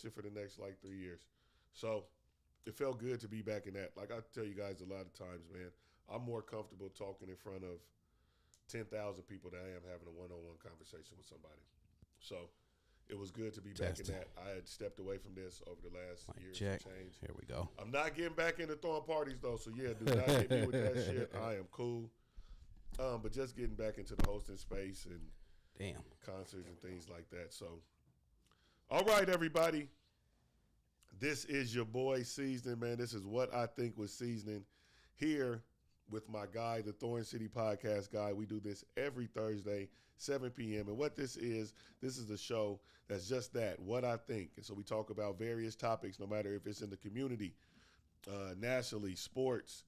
hosting for the next like 3 years. So it felt good to be back in that. Like I tell you guys a lot of times, man, I'm more comfortable talking in front of 10,000 people than I am having a one-on-one conversation with somebody. So it was good to be back in that. I had stepped away from this over the last year and change. Here we go. I'm not getting back into throwing parties though, so yeah, do not hit me with that shit. I am cool. But just getting back into the hosting space and concerts and things like that. So, all right, everybody. This is your boy Seeznin, man. This is What I Think Was Seeznin here with my guy, the Thorn City Podcast guy. We do this every Thursday, 7 p.m. And what this is a show that's just that, what I think. And so we talk about various topics, no matter if it's in the community, nationally, sports,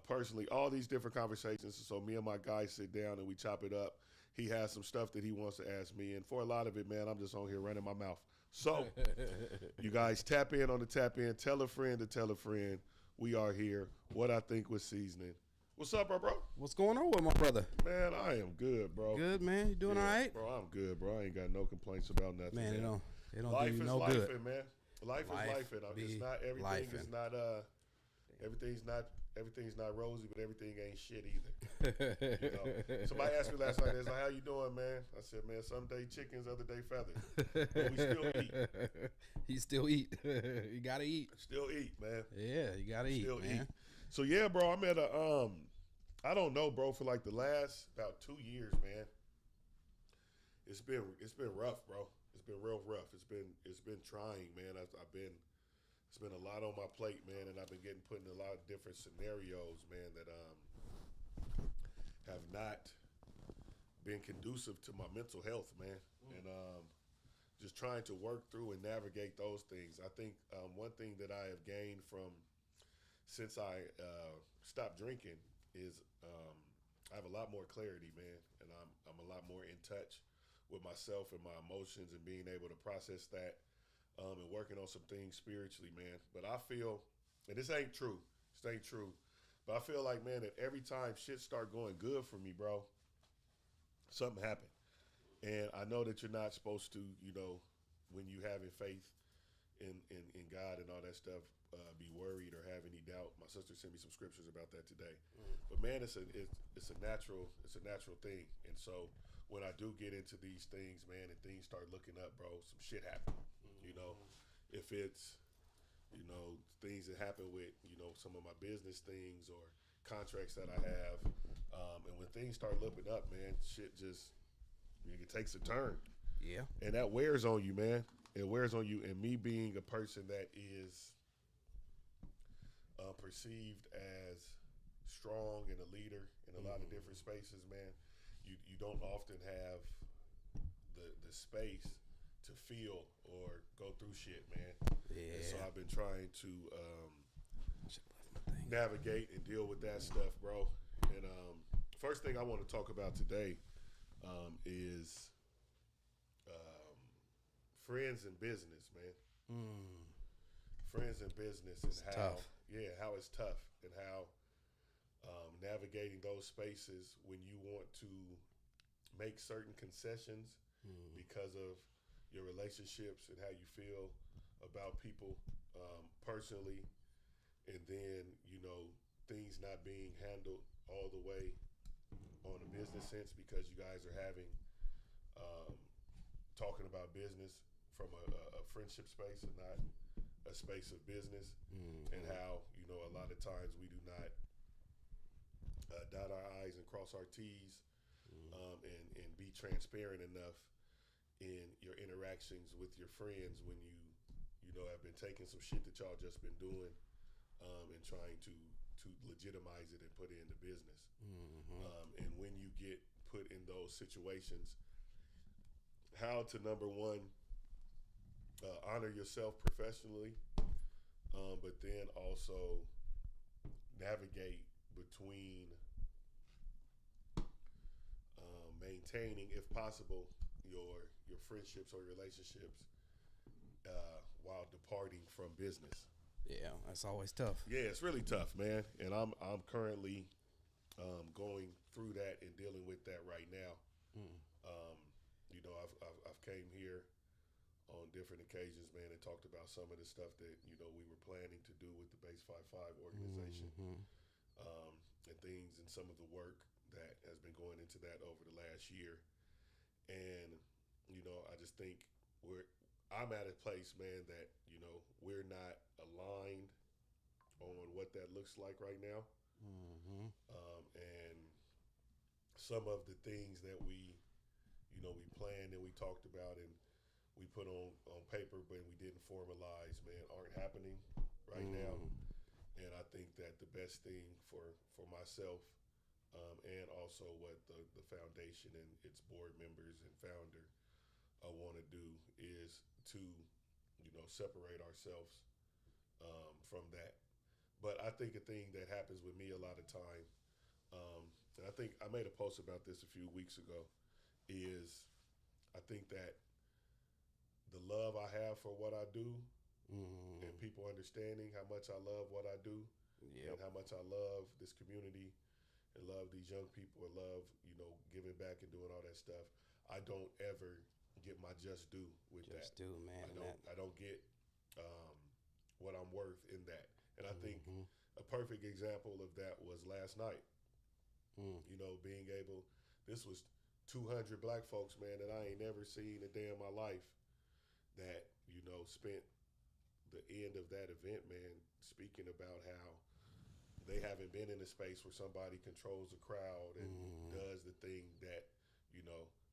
personally, all these different conversations. So me and my guy sit down and we chop it up. He has some stuff that he wants to ask me. And for a lot of it, man, I'm just on here running my mouth. So you guys tap in on the tap in. Tell a friend to tell a friend. We are here. What I Think Was Seeznin. What's up, bro? What's going on with my brother? Man, I am good, bro. Good, man. You doing all right? Bro, I'm good, bro. I ain't got no complaints about nothing. Man, it don't life do you is no lifing, good. Man. Life is lifing. It's not everything is not everything's not rosy, but everything ain't shit either. You know? Somebody asked me last night, they was like, how you doing, man? I said, man, some day chickens, other day feathers. But we still eat. You still eat. You gotta eat. Still eat, man. Yeah, you gotta eat, man. So yeah, bro, I'm at a I don't know, bro, for like the last about 2 years, man. It's been rough, bro. It's been real rough. It's been trying, man. It's been a lot on my plate, man, and I've been getting put in a lot of different scenarios, man, that have not been conducive to my mental health, man. And just trying to work through and navigate those things. I think one thing that I have gained from since I stopped drinking is I have a lot more clarity, man, and I'm a lot more in touch with myself and my emotions and being able to process that and working on some things spiritually, man. But I feel, and this ain't true, but I feel like, man, that every time shit start going good for me, bro, something happened. And I know that you're not supposed to, you know, when you having faith in God and all that stuff, be worried or have any doubt. My sister sent me some scriptures about that today. But man, it's a natural thing. And so when I do get into these things, man, and things start looking up, bro, some shit happen. You know, if it's, you know, things that happen with, you know, some of my business things or contracts that I have, and when things start looking up, man, shit just, it takes a turn. Yeah. And that wears on you, man. It wears on you. And me being a person that is perceived as strong and a leader in a lot of different spaces, man, you don't often have the space to feel or go through shit, man. Yeah. And so I've been trying to navigate and deal with that stuff, bro. And first thing I want to talk about today is friends and business, man. Friends and business and how it's tough and how navigating those spaces when you want to make certain concessions because of your relationships and how you feel about people personally, and then, you know, things not being handled all the way on a business sense because you guys are having talking about business from a friendship space and not a space of business, and how, you know, a lot of times we do not dot our I's and cross our T's, and be transparent enough in your interactions with your friends when you know, have been taking some shit that y'all just been doing and trying to legitimize it and put it into business. And when you get put in those situations, how to, number one, honor yourself professionally, but then also navigate between maintaining, if possible, your friendships or relationships while departing from business. Yeah, that's always tough. Yeah, it's really tough, man. And I'm currently going through that and dealing with that right now. You know, I've came here on different occasions, man, and talked about some of the stuff that we were planning to do with the Base 5-5 organization, and things, and some of the work that has been going into that over the last year. And I just think I'm at a place, man, that we're not aligned on what that looks like right now. And some of the things that we planned and we talked about and we put on paper, but we didn't formalize, man, aren't happening right now. And I think that the best thing for myself, and also what the foundation and its board members and founder want to do is to separate ourselves from that. But I think a thing that happens with me a lot of time, and I think I made a post about this a few weeks ago, is I think that the love I have for what I do, and people understanding how much I love what I do, and how much I love this community and love these young people and love, giving back and doing all that stuff, I don't ever get my just due with that. Just due, man. I don't get what I'm worth in that. And I think a perfect example of that was last night. Being able, this was 200 black folks, man, that I ain't never seen a day in my life that, spent the end of that event, man, speaking about how they haven't been in a space where somebody controls the crowd and does the thing that,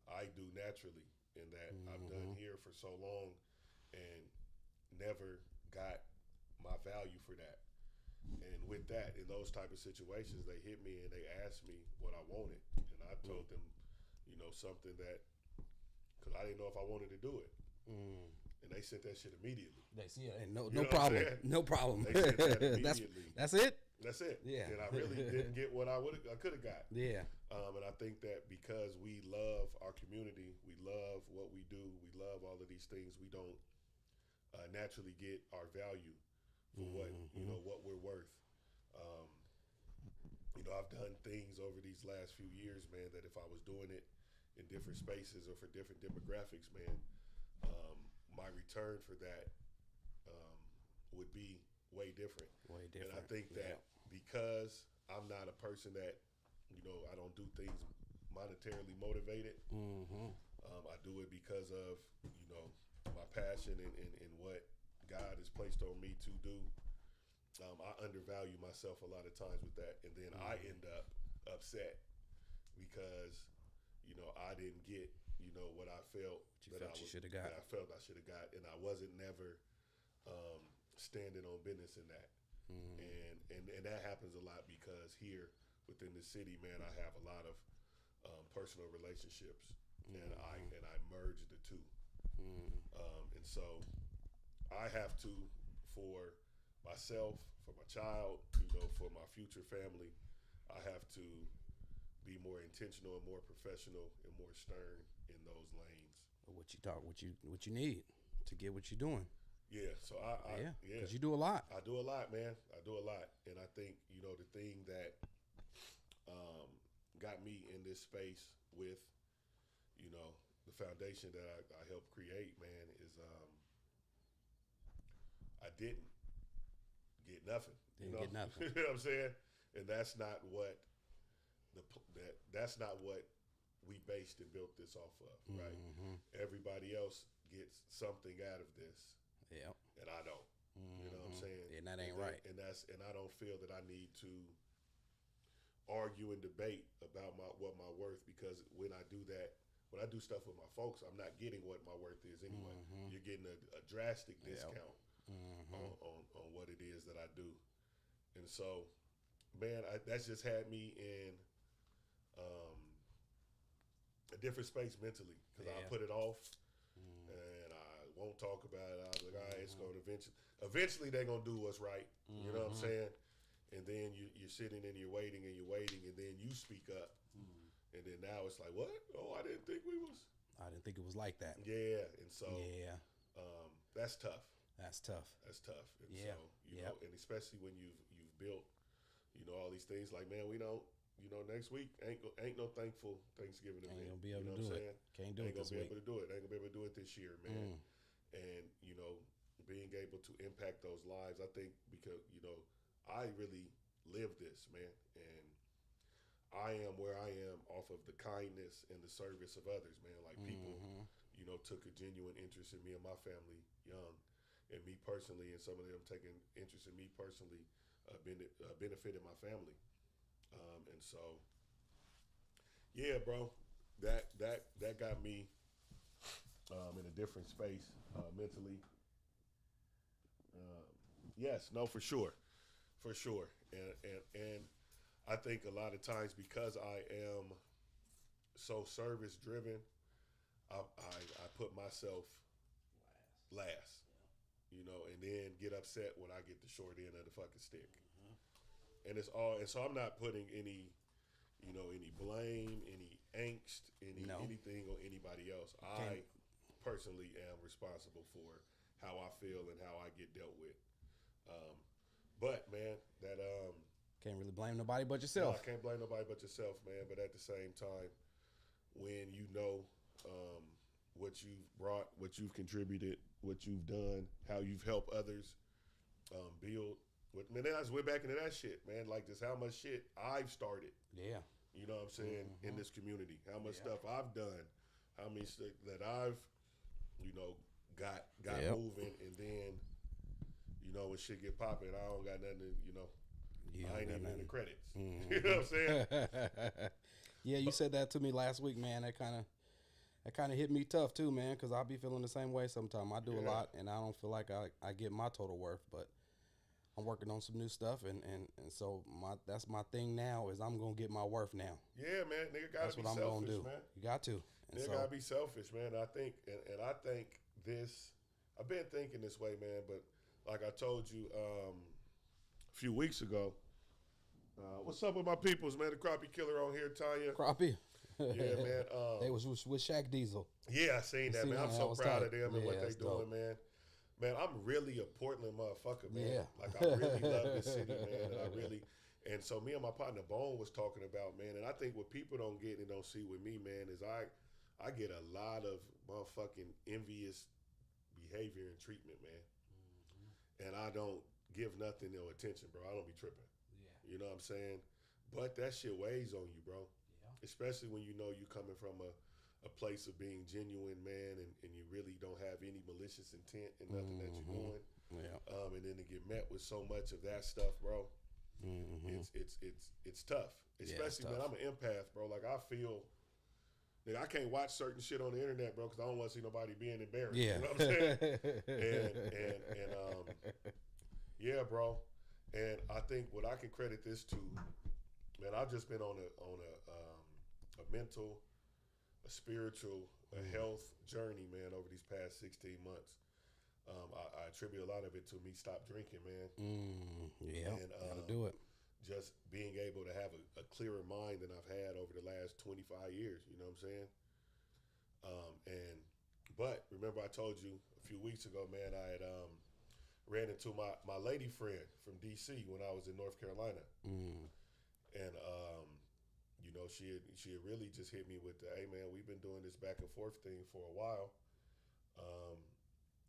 I do naturally, and that I've done here for so long and never got my value for that. And with that, in those type of situations, they hit me and they asked me what I wanted. And I told them, something that, because I didn't know if I wanted to do it. And they sent that shit immediately. No problem. No problem. They sent that immediately. That's it? That's it. Yeah. And I really didn't get what I could have got. Yeah. And I think that because we love our community, we love what we do, we love all of these things, we don't naturally get our value for what we're worth. I've done things over these last few years, man, that if I was doing it in different spaces or for different demographics, man, my return for that would be way different. Way different. And I think that because I'm not a person that, I don't do things monetarily motivated. I do it because of, my passion and what God has placed on me to do. I undervalue myself a lot of times with that. And then I end up upset because, I didn't get, what I felt I should have got. And I wasn't never standing on business in that. And that happens a lot because here within the city, man, I have a lot of personal relationships, and I merge the two. And so I have to, for myself, for my child, for my future family, I have to be more intentional and more professional and more stern in those lanes. What you need to get what you're doing. Yeah, so because you do a lot. I do a lot, man. I do a lot, and I think the thing that got me in this space with the foundation that I helped create, man, is I didn't get nothing. Get nothing. You know what I'm saying? And that's not what we based and built this off of, right? Everybody else gets something out of this. Yeah. And I don't. You know what I'm saying? And that ain't right. And I don't feel that I need to argue and debate about what my worth, because when I do that, when I do stuff with my folks, I'm not getting what my worth is anyway. You're getting a drastic discount on what it is that I do. And so, man, that's just had me in a different space mentally, because I put it off and I won't talk about it. I was like, all right, it's going to eventually they're going to do what's right. You know what I'm saying? And then you're sitting and you're waiting, and then you speak up. And then now it's like, what? Oh, I didn't think it was like that. Yeah. And so that's tough. That's tough. And so, and especially when you've built, all these things, like, man, we don't, next week ain't no thankful Thanksgiving event. Ain't gonna be able to do it. Can't do it this week. Ain't gonna be able to do it. Ain't gonna be able to do it this year, man. and being able to impact those lives. I think because I really live this, man, and I am where I am off of the kindness and the service of others, man. Like people, took a genuine interest in me and my family young, and me personally, and some of them taking interest in me personally, benefited my family. And so, yeah, bro, that got me in a different space mentally. Yes, no, for sure, and I think a lot of times because I am so service driven, I put myself last, and then get upset when I get the short end of the fucking stick. And it's all, and so I'm not putting any, any blame, any angst, anything on anybody else. I personally am responsible for how I feel and how I get dealt with. But man, that Can't really blame nobody but no, yourself. I can't blame nobody but yourself, man. But at the same time, when what you've brought, what you've contributed, what you've done, how you've helped others build. Man, I just went back into that shit, man. Like just how much shit I've started. Yeah. You know what I'm saying? In this community, how much stuff I've done, how many stuff that I've, got moving, and then, when shit get popping, I don't got nothing. I ain't even in the credits. You know what I'm saying? Yeah, you said that to me last week, man. That kind of hit me tough too, man, because I'll be feeling the same way sometimes. I do a lot, and I don't feel like I get my total worth, but I'm working on some new stuff, and so that's my thing now is I'm gonna get my worth now. Yeah, man, nigga gotta That's be what I'm selfish, gonna do. man. You got to. And Nigga so, gotta be selfish, man. I think, and I think this. I've been thinking this way, man, but like I told you a few weeks ago. What's up with my peoples, man? The crappie killer on here, Tanya. Crappie. Yeah, man. They was with Shaq Diesel. Yeah, I seen that, man. I'm so proud of them and what they doing, dope. man. Man, I'm really a Portland motherfucker, man. Yeah. Like I really love this city, man. And so me and my partner Bone was talking about, man, and I think what people don't get and don't see with me, man, is I get a lot of motherfucking envious behavior and treatment, man. And I don't give nothing no attention, bro. I don't be tripping. Yeah. You know what I'm saying? But that shit weighs on you, bro. Yeah. Especially when you know you coming from a place of being genuine, man, and you really don't have any malicious intent in nothing that you're doing. Yeah. And then to get met with so much of that stuff, bro, it's tough. Especially, man, I'm an empath, bro. Like I feel, I can't watch certain shit on the internet, bro, because I don't want to see nobody being embarrassed. Yeah. You know what I'm saying? and yeah, bro. And I think what I can credit this to, man, I've just been on a mental, a spiritual, a health journey, man, over these past 16 months. I attribute a lot of it to me stop drinking, man. Yeah, and, gotta do it. Just being able to have a clearer mind than I've had over the last 25 years, you know what I'm saying? But remember I told you a few weeks ago, man, I had ran into my lady friend from D.C. when I was in North Carolina. And she had really just hit me with the, hey man, we've been doing this back and forth thing for a while,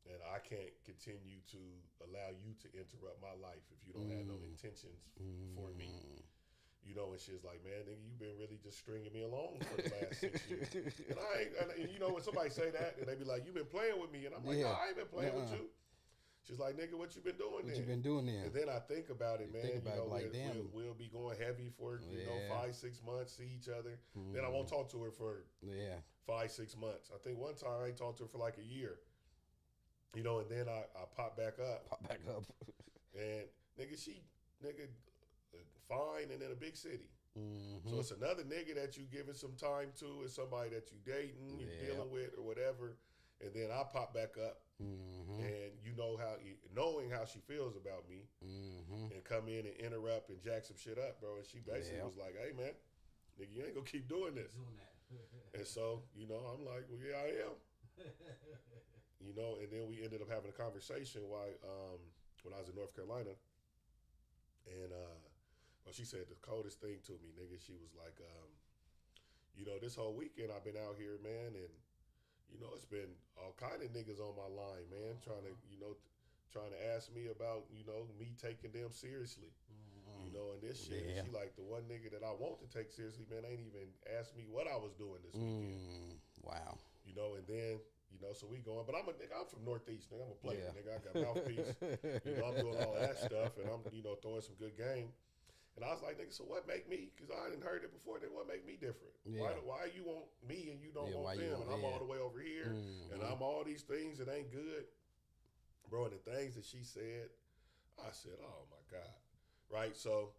and I can't continue to allow you to interrupt my life if you don't have no intentions for me. And she's like, man, nigga, you've been really just stringing me along for the last 6 years. And when somebody say that, and they be like, you've been playing with me, and I'm like, no, I ain't been playing with you. She's like, nigga, what you been doing then? What you been doing then? And then I think about it, man. Damn. We'll be going heavy for 5-6 months, see each other. Then I won't talk to her for 5-6 months. I think one time I ain't talked to her for like a year. And then I pop back up. And nigga, fine, and in a big city. So it's another nigga that you giving some time to, it's somebody that you dating, you're dealing with or whatever. And then I pop back up, and knowing how she feels about me, and come in and interrupt and jack some shit up, bro. And she basically was like, "Hey, man, nigga, you ain't gonna keep doing this." And so, I'm like, "Well, yeah, I am." And then we ended up having a conversation when I was in North Carolina, and she said the coldest thing to me, nigga. She was like, this whole weekend I've been out here, man, and it's been all kind of niggas on my line, man, trying to ask me about, me taking them seriously. And this shit, Yeah. she like the one nigga that I want to take seriously, man, ain't even asked me what I was doing this weekend. Wow. And then, so we going, but I'm from Northeast, nigga. I'm a player, Yeah. nigga. I got mouthpiece. I'm doing all that stuff, and I'm, throwing some good game. And I was like, nigga, so what make me? Because I hadn't heard it before. Then what make me different? Yeah. Why you want me and you don't Yeah, want why you them? want- And I'm yeah. all the way over here, and I'm all these things that ain't good, bro. And the things that she said, I said, oh my god, right? So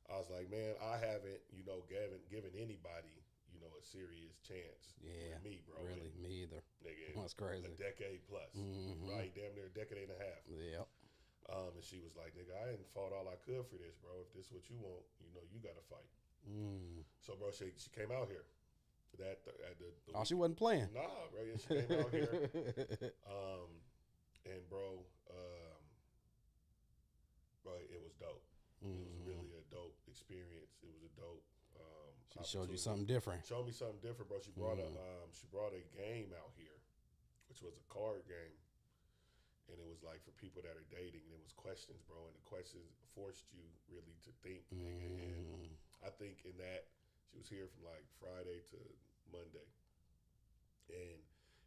I was like, man, I haven't, given anybody, a serious chance. Yeah. With me, bro. Really, And, me either. nigga, That's crazy. A decade plus, right? Damn near a decade and a half. Yep. And she was like, nigga, I ain't fought all I could for this, bro. If this is what you want, you got to fight. So, bro, she came out here. Oh, she wasn't playing. Nah, bro. Yeah, she came out here. And, bro, it was dope. It was really a dope experience. It was a dope She showed you something different. Showed me something different, bro. She brought a game out here, which was a card game. And it was like for people that are dating, and it was questions, bro. And the questions forced you really to think, nigga. And I think in that, she was here from like Friday to Monday. And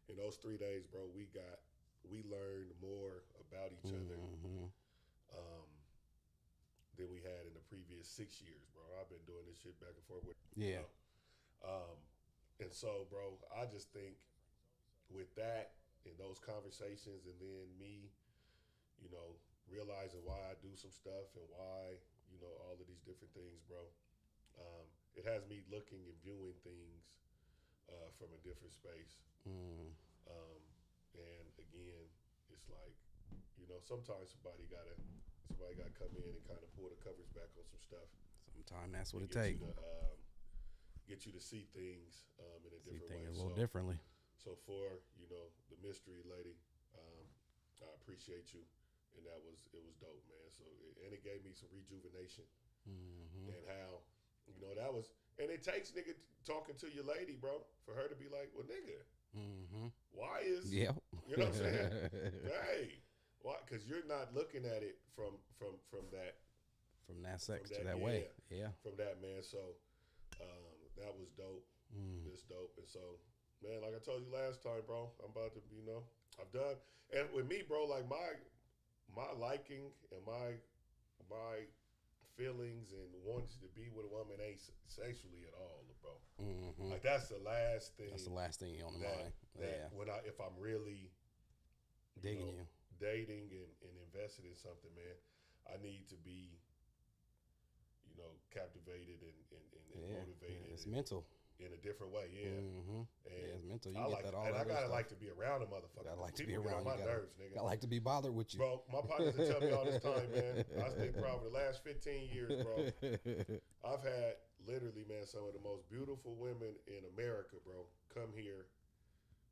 in those 3 days, bro, we learned more about each other than we had in the previous 6 years, bro. I've been doing this shit back and forth with Yeah. And so, bro, I just think with that and those conversations, and then me, realizing why I do some stuff and why, all of these different things, bro. It has me looking and viewing things from a different space. And again, it's like, sometimes somebody gotta come in and kind of pull the covers back on some stuff. Sometimes that's what it takes. Get you to see things in a different way. A little differently. So for the mystery lady, I appreciate you, and it was dope, man. So and it gave me some rejuvenation, and how that was, and it takes nigga talking to your lady, bro, for her to be like, well, nigga, why is yeah, you know what I'm saying? Hey, why? Because you're not looking at it from that sex to that way, yeah, from that, man. So that was dope. It's dope, and so. Man, like I told you last time, bro, I'm about to, I've done, and with me, bro, like my liking and my feelings and wanting to be with a woman ain't sexually at all, bro. Like that's the last thing. That's the last thing on the mind. Yeah. If I'm really digging you, dating and invested in something, man, I need to be, captivated and motivated. It's mental. In a different way, yeah. And it's mental. You I get that all. And I gotta stuff. like to be around a motherfucker. I like to People be around. get on my nerves, nigga. I like to be bothered with you, bro. My partners will tell me all this time, man. I think probably the last 15 years, bro. I've had literally, man, some of the most beautiful women in America, bro, come here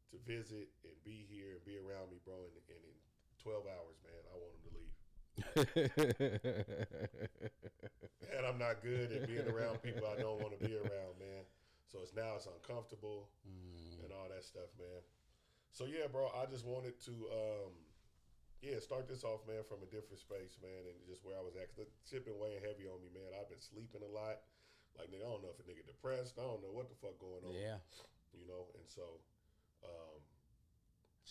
to visit and be here and be around me, bro. And in 12 hours, man, I want them to leave. And I'm not good at being around people I don't want to be around, man. So it's uncomfortable and all that stuff, man. So yeah, bro, I just wanted to, start this off, man, from a different space, man, and just where I was at. 'Cause the shit been weighing heavy on me, man. I've been sleeping a lot. Like, nigga, I don't know if a nigga depressed. I don't know what the fuck going on. Yeah. And so,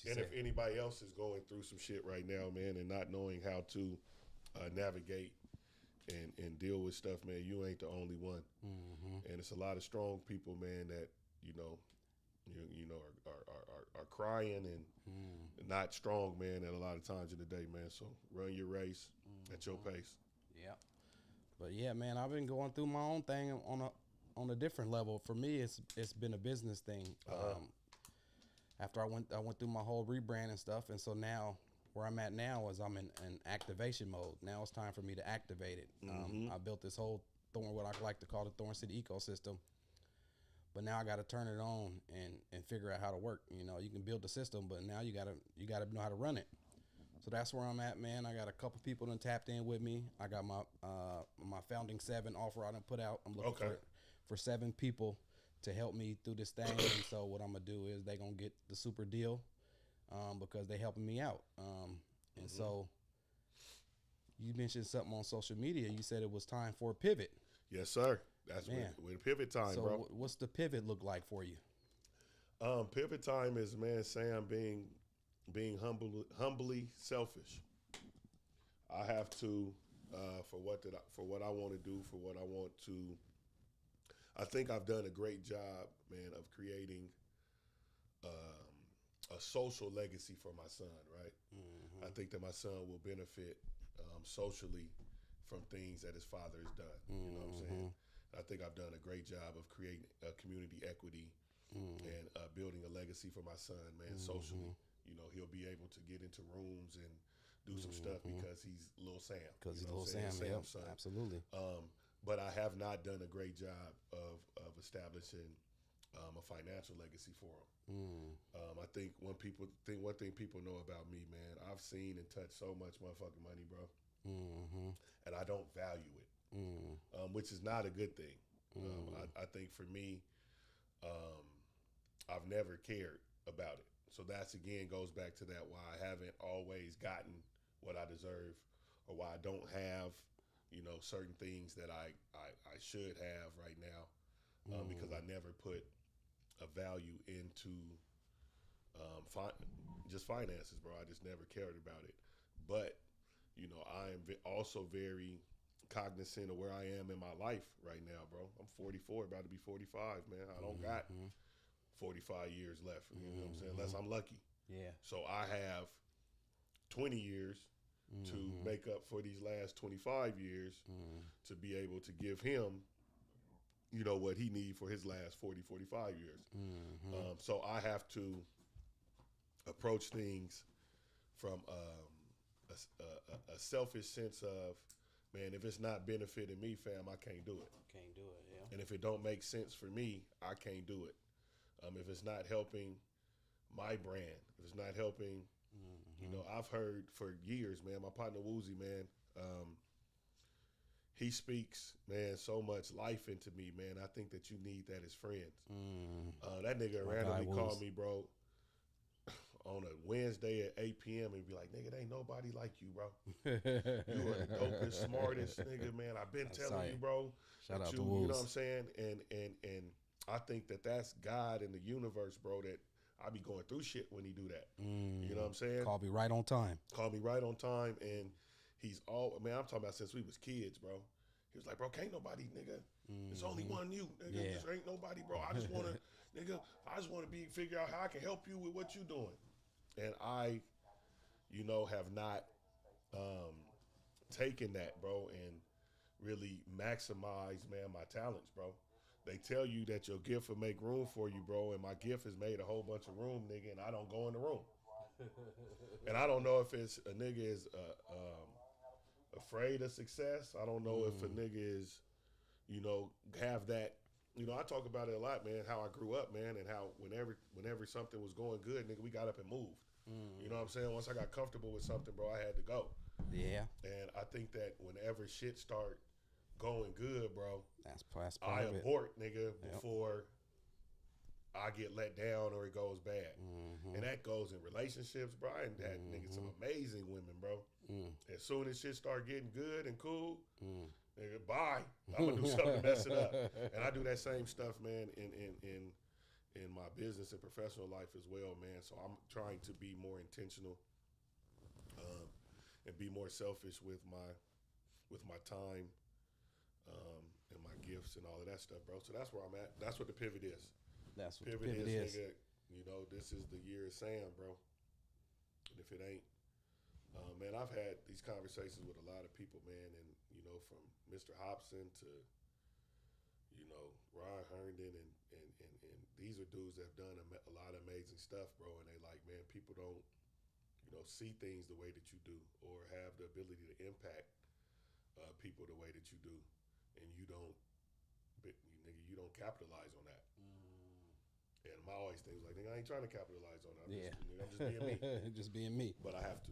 if anybody else is going through some shit right now, man, and not knowing how to navigate and deal with stuff, man, you ain't the only one. And it's a lot of strong people, man, that are crying and not strong, man, at a lot of times in the day, man. So run your race at your pace. Yeah. But yeah, man, I've been going through my own thing on a different level. For me, it's been a business thing. After I went through my whole rebrand and stuff, and so now where I'm at now is I'm in activation mode. Now it's time for me to activate it. I built this whole what I like to call the Thorn City ecosystem, but now I got to turn it on and figure out how to work. You can build the system, but now you gotta know how to run it. So that's where I'm at, man. I got a couple people that tapped in with me. I got my founding 7 offer I done put out. I'm looking for 7 people to help me through this thing. And so what I'm gonna do is they gonna get the super deal because they helping me out. And so you mentioned something on social media. You said it was time for a pivot. Yes, sir. That's Man. with pivot time, So bro. what's the pivot look like for you? Pivot time is, man, Sam, being humbly selfish. I have to for what I want to do, for what I want to. I think I've done a great job, man, of creating a social legacy for my son. Right. I think that my son will benefit socially from things that his father has done. You know what I'm saying? I think I've done a great job of creating community equity and building a legacy for my son, man, socially. You know, he'll be able to get into rooms and do some stuff because he's Lil Sam. Because he's know Lil what I'm Sam, saying? yep, Sam's son. absolutely. But I have not done a great job of establishing a financial legacy for him. I think one thing people know about me, man, I've seen and touched so much motherfucking money, bro, and I don't value it, which is not a good thing. I think for me, I've never cared about it. So that's again goes back to that why I haven't always gotten what I deserve, or why I don't have, you know, certain things that I should have right now, because I never put a value into just finances, bro. I just never cared about it. But you know, I am also very cognizant of where I am in my life right now, bro. I'm 44, about to be 45, man. I don't got 45 years left. You know what I'm saying? Unless I'm lucky. Yeah. So I have 20 years to make up for these last 25 years to be able to give him, you know, what he needs for his last 40, 45 years. So I have to approach things from a selfish sense of, man, if it's not benefiting me, fam, I can't do it. Can't do it, yeah. And if it don't make sense for me, I can't do it. If it's not helping my brand, if it's not helping, you know, I've heard for years, man, my partner Woozy, man, he speaks, man, so much life into me, man. I think that you need that as friends. That nigga randomly called me, bro, on a Wednesday at 8 p.m. and be like, nigga, there ain't nobody like you, bro. You are the dopest, smartest nigga, man. I've been telling you, bro. Shout out you, to Wooz. You know what I'm saying? And I think that that's God in the universe, bro, that I be going through shit when he do that. You know what I'm saying? Call me right on time. Call me right on time. And he's man, I'm talking about since we was kids, bro. He was like, bro, can't nobody, nigga. There's only one you, nigga. Yeah. There ain't nobody, bro. I just want to, nigga, I just want to figure out how I can help you with what you doing. And I, you know, have not taken that, bro, and really maximized, man, my talents, bro. They tell you that your gift will make room for you, bro, and my gift has made a whole bunch of room, nigga, and I don't go in the room. And I don't know if it's a nigga is afraid of success. I don't know if a nigga is, you know, have that. You know, I talk about it a lot, man, how I grew up, man, and how whenever something was going good, nigga, we got up and moved. You know what I'm saying? Once I got comfortable with something, bro, I had to go. Yeah. And I think that whenever shit start going good, bro, That's part I of it. abort, nigga, before I get let down or it goes bad. And that goes in relationships, bro. I had nigga some amazing women, bro. As soon as shit start getting good and cool, nigga, bye. I'm gonna do something to mess it up. And I do that same stuff, man, in my business and professional life as well, man. So I'm trying to be more intentional and be more selfish with my time and my gifts and all of that stuff, bro. So that's where I'm at. That's what the pivot is. That's what Pivot the pivot is. nigga. You know, this is the year of Sam, bro. And if it ain't, man, I've had these conversations with a lot of people, man, and you know, from Mr. Hobson to, you know, Ron Herndon, and these are dudes that have done a lot of amazing stuff, bro. And they like, man, people don't, you know, see things the way that you do, or have the ability to impact people the way that you do, and you don't, nigga, you don't capitalize on that. And my always thing was like, nigga, I ain't trying to capitalize on that. I'm just being me. Just being me. But I have to.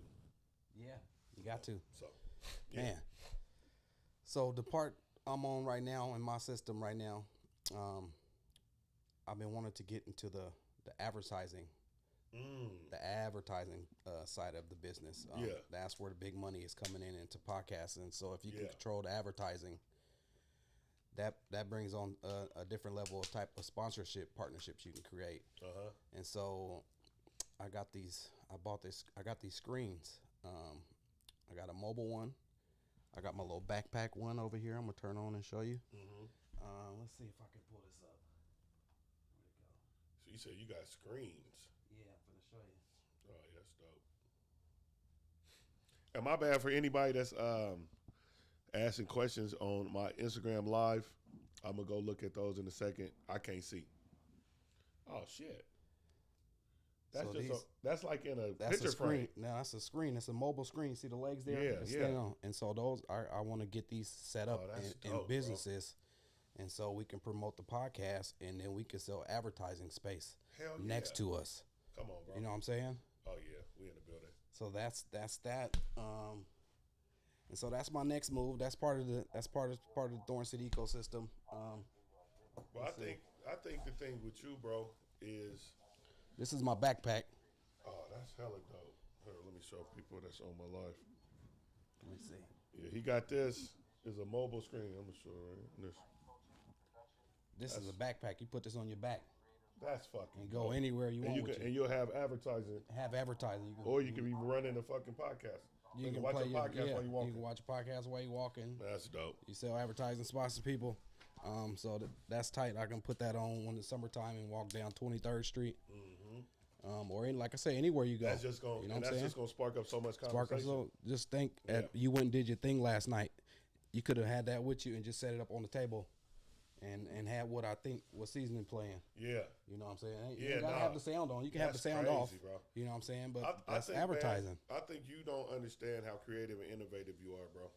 Yeah, you got to. So, yeah. Man. So the part I'm on right now in my system right now, I've been wanting to get into the advertising, side of the business. Yeah. That's where the big money is coming in into podcasting. So if you can Yeah. control the advertising, that brings on a different level of type of sponsorship partnerships you can create. And so I got these. I got these screens. I got a mobile one. I got my little backpack one over here. I'm gonna turn on and show you. Let's see if I can pull this up. Where'd it go? So you said you got screens. Yeah, I'm gonna show you. Oh, yeah, that's dope. And my bad for anybody that's asking questions on my Instagram live. I'm gonna go look at those in a second. I can't see. Oh shit. That's So that's like in a That's picture a screen. frame. No, that's a screen. It's a mobile screen. See the legs there? Yeah, It's yeah. staying on. And so those I want to get these set up that's in dope, businesses, and so we can promote the podcast, and then we can sell advertising space Hell next yeah. to us. Come on, bro. You know what I'm saying? Oh yeah, we in the building. So that's that. And so that's my next move. That's part of the Thorn City ecosystem. Well, I think the thing with you, bro, is This is my backpack. that's hella dope. Here, let me show people that's on my live. Let me see. Yeah, he got this. Is a mobile screen. I'm gonna show you right this. This is a backpack. You put this on your back That's fucking and go dope. anywhere you want. And you'll have advertising, Have advertising. or you can be running a fucking podcast. You can watch play a podcast while you You walking. can watch a podcast while you're walking. That's dope. You sell advertising spots to people. So that's tight. I can put that on when it's summertime and walk down 23rd Street. Or like I say, anywhere you go. That's just gonna you know and what I'm that's saying? just gonna spark up so much Spark conversation. us up. Just think, Yeah. you went and did your thing last night. You could have had that with you and just set it up on the table, and had what I think was Seeznin playing. Yeah. You know what I'm saying? You Yeah, ain't gotta nah. have the sound on. You can have the That's sound crazy, off. bro. You know what I'm saying? But I that's think, advertising, Man, I think you don't understand how creative and innovative you are, bro.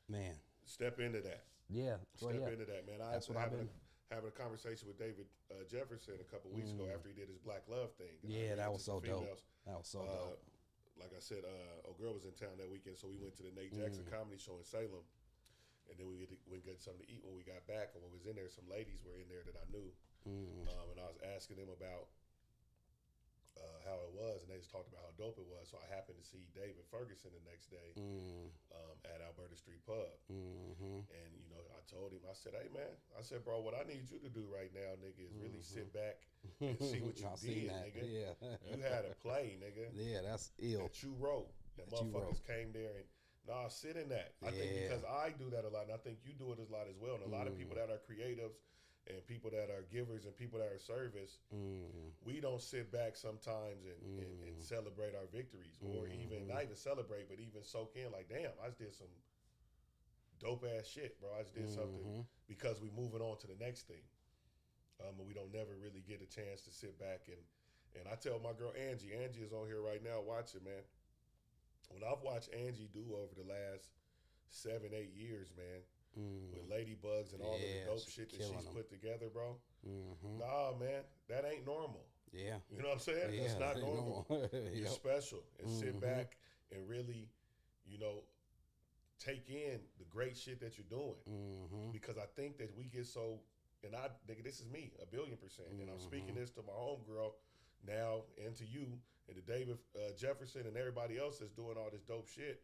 man. Step into that. Yeah. Step into that, man. I That's was what I've having a conversation with David Jefferson a couple weeks ago after he did his Black Love thing. And I Yeah, ran that into was so some dope. females. That was so dope. Like I said, a girl was in town that weekend, so we went to the Nate Jackson Comedy Show in Salem, and then we got something to eat when we got back. And when we was in there, some ladies were in there that I knew, and I was asking them about how it was, and they just talked about how dope it was. So I happened to see David Ferguson the next day at Alberta Street Pub, and I told him, I said, "Hey man," I said, "Bro, what I need you to do right now, nigga, is really sit back and see what you I seen did, that. nigga. Yeah. You had a play, nigga." Yeah, that's ill. That you wrote. That That you motherfuckers came there and sit in that. I think Yeah. because I do that a lot, and I think you do it a lot as well. And a lot of people that are creatives and people that are givers and people that are service, we don't sit back sometimes and celebrate our victories, or even not even celebrate, but even soak in like, damn, I just did some dope ass shit, bro. I just did something, because we moving on to the next thing. And we don't never really get a chance to sit back and I tell my girl Angie is on here right now watching, man. When I've watched Angie do over the last 7-8 years, man, with Ladybugs and all of the dope shit that she's put together, bro. Nah, man, that ain't normal. Yeah. You know what I'm saying? Yeah, That's not that ain't normal. normal. You're Yep. special. And sit back and really, take in the great shit that you're doing. Because I think that we get so, and nigga, this is me, 1,000,000,000%. And I'm speaking this to my homegirl now and to you and to David Jefferson and everybody else that's doing all this dope shit.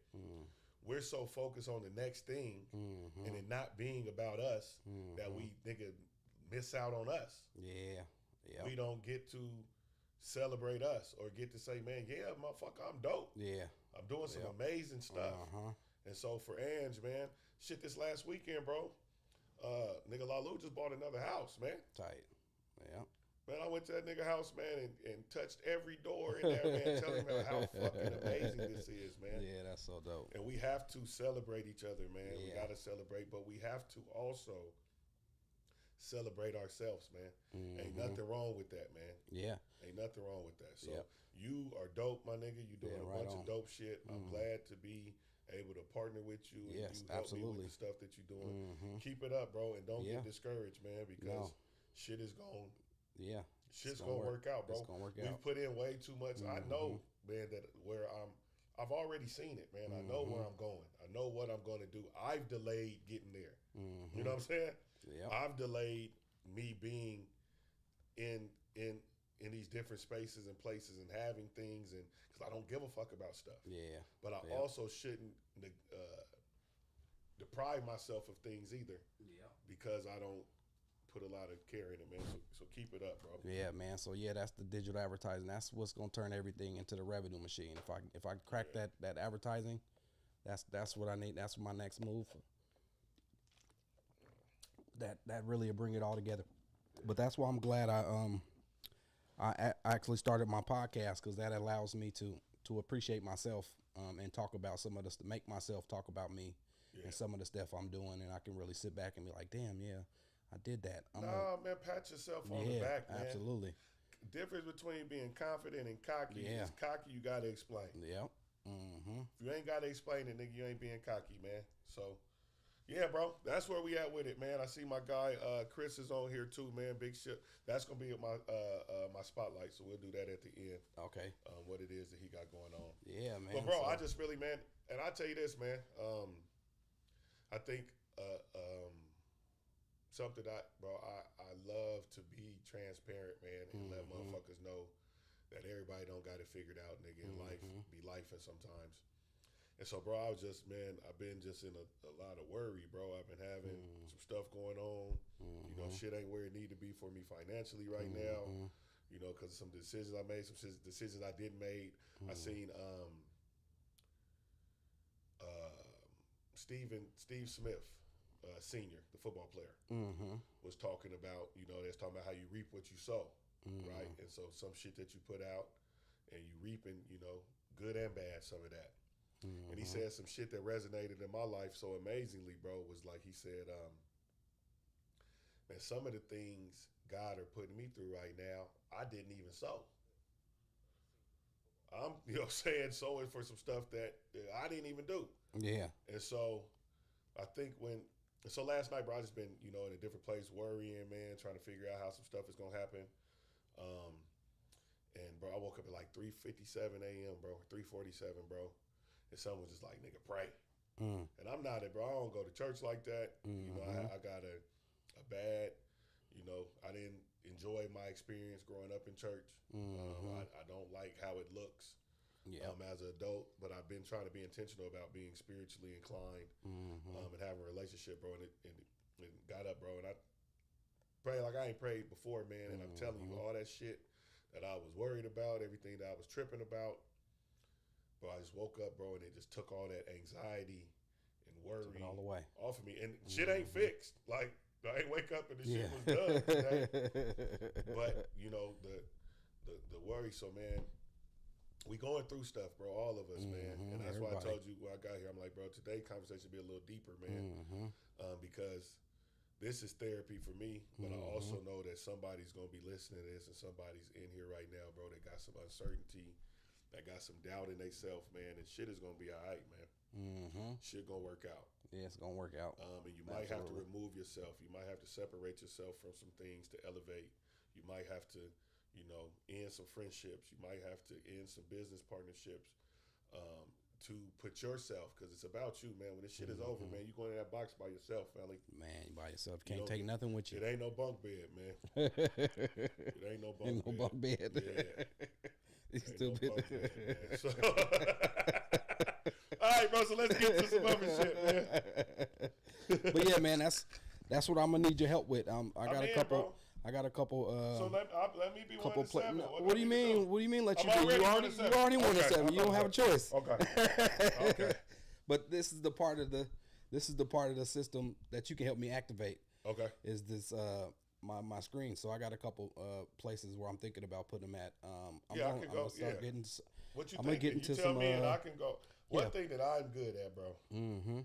We're so focused on the next thing and it not being about us that we, nigga, miss out on us. Yeah. Yeah. We don't get to celebrate us or get to say, man, yeah, motherfucker, I'm dope. Yeah. I'm doing some amazing stuff. And so for Ange, man, shit, this last weekend, bro, nigga Lalu just bought another house, man. Tight. Yeah. Man, I went to that nigga house, man, and touched every door in there, man, telling him how fucking amazing this is, man. Yeah, that's so dope. And we have to celebrate each other, man. Yeah. We got to celebrate, but we have to also celebrate ourselves, man. Ain't nothing wrong with that, man. Yeah. Ain't nothing wrong with that. So Yep. you are dope, my nigga. You doing Yeah, a right bunch on. of dope shit. I'm glad to be able to partner with you. Yes, and you help me absolutely. with the stuff that you're doing. Keep it up, bro, and don't Yeah. get discouraged, man, because No. shit is going. Yeah. Shit's gonna work out, bro. It's gonna work We've out. put in way too much. I know, man, that where I've already seen it, man. I know where I'm going. I know what I'm gonna do. I've delayed getting there. You know what I'm saying? Yeah. I've delayed me being in in in these different spaces and places and having things, and because I don't give a fuck about stuff. Yeah. But I also shouldn't deprive myself of things either. Yeah. Because I don't put a lot of care in it, man. So keep it up, bro. Yeah, man. So yeah, that's the digital advertising. That's what's gonna turn everything into the revenue machine. If I crack that advertising, that's what I need. That's my next move. That really will bring it all together. But that's why I'm glad I actually started my podcast, because that allows me to appreciate myself and talk about some of this, to make myself talk about me and some of the stuff I'm doing, and I can really sit back and be like, damn, yeah, I did that. Man, pat yourself on the back, man. Absolutely. Difference between being confident and cocky is cocky, you got to explain. Yep. Mm-hmm. If you ain't got to explain it, nigga, you ain't being cocky, man. So, yeah, bro, that's where we at with it, man. I see my guy Chris is on here too, man. Big shit. That's gonna be my my spotlight, so we'll do that at the end. Okay. What it is that he got going on. Yeah, man. But bro, I just really, man, and I tell you this, man. I think something I love to be transparent, man, and let motherfuckers know that everybody don't got it figured out, nigga, in life, be lifing sometimes. And so, bro, I've been just in a lot of worry, bro. I've been having some stuff going on. You know, shit ain't where it need to be for me financially right now. You know, because of some decisions I made, some decisions I didn't make. I seen Steve Smith, Senior, the football player, was talking about, you know, they're talking about how you reap what you sow, right? And so some shit that you put out and you reaping, you know, good and bad, some of that. And he said some shit that resonated in my life so amazingly, bro, was like, he said, man, some of the things God are putting me through right now, I didn't even sow. I'm, you know, sowing for some stuff that I didn't even do. Yeah. And so I think so last night, bro, I just been, you know, in a different place, worrying, man, trying to figure out how some stuff is going to happen. And, bro, I woke up at like 3:57 a.m., bro, 3:47, bro. And someone was just like, nigga, pray. And I'm not bro. I don't go to church like that. You know, I got a bad, you know, I didn't enjoy my experience growing up in church. I don't like how it looks as an adult, but I've been trying to be intentional about being spiritually inclined and having a relationship, bro. And it got up, bro. And I pray like I ain't prayed before, man. And I'm telling you, all that shit that I was worried about, everything that I was tripping about, bro, I just woke up, bro, and it just took all that anxiety and worry all the way off of me. And shit ain't fixed. Like, I ain't wake up and the shit was done today. But, you know, the worry. So, man, we going through stuff, bro, all of us, man. And that's why I told you when I got here, I'm like, bro, today's conversation be a little deeper, man. Because this is therapy for me, but I also know that somebody's going to be listening to this, and somebody's in here right now, bro, that got some uncertainty, that got some doubt in themselves, man, and shit is going to be all right, man. Shit going to work out. Yeah, it's going to work out. And you might have to remove yourself. You might have to separate yourself from some things to elevate. You might have to, you know, end some friendships. You might have to end some business partnerships to put yourself, because it's about you, man. When this shit is over, man, you going in that box by yourself, family. Man, you by yourself. Can't take nothing with you. It ain't no bunk bed, man. It ain't no bunk bed. Ain't no bunk bed. Yeah. He's stupid. No bunk bed, man. So all right, bro, so let's get to some other shit, man. But yeah, man, that's what I'm gonna need your help with. I got a couple. Bro. I got a couple. So let me be couple 1 and 7. What do you mean? What do you mean? Let you be? You already 1 and 7. You don't have a choice. Okay. But this is the part of the system that you can help me activate. Okay. Is this my screen? So I got a couple places where I'm thinking about putting them at. I can go. What you I'm think? gonna get into you tell some. Me and I can go. One thing that I'm good at, bro,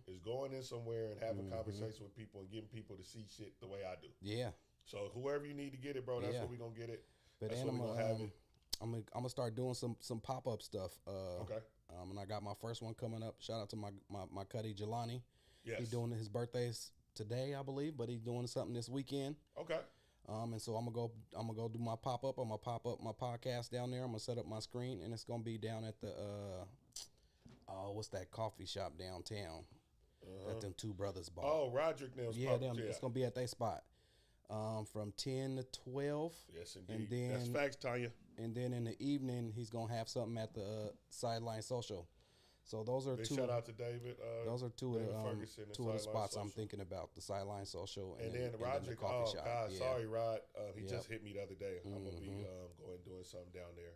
is going in somewhere and having conversation with people and getting people to see shit the way I do. Yeah. So whoever you need to get it, bro, that's where we gonna get it. But that's then where we gonna have it. I'm gonna start doing some pop up stuff. Okay. And I got my first one coming up. Shout out to my cuddy Jelani. Yes. He's doing his birthday's today, I believe, but he's doing something this weekend. Okay. And so I'm gonna go do my pop up. I'm gonna pop up my podcast down there. I'm gonna set up my screen, and it's gonna be down at the what's that coffee shop downtown that them two brothers bought. Oh, Roderick Nails. Yeah, it's gonna be at their spot. from 10 to 12. Yes, And indeed. then, That's facts, Tanya. And then in the evening, he's going to have something at the sideline social. So those are Big two. shout out to David. Those are two David of Ferguson and two of the Sideline spots I'm Social. thinking about: the sideline social And then the Roderick. coffee Oh shop. God, Yeah. sorry, Rod. He Yep. just hit me the other day. I'm gonna be Mhm. going doing something down there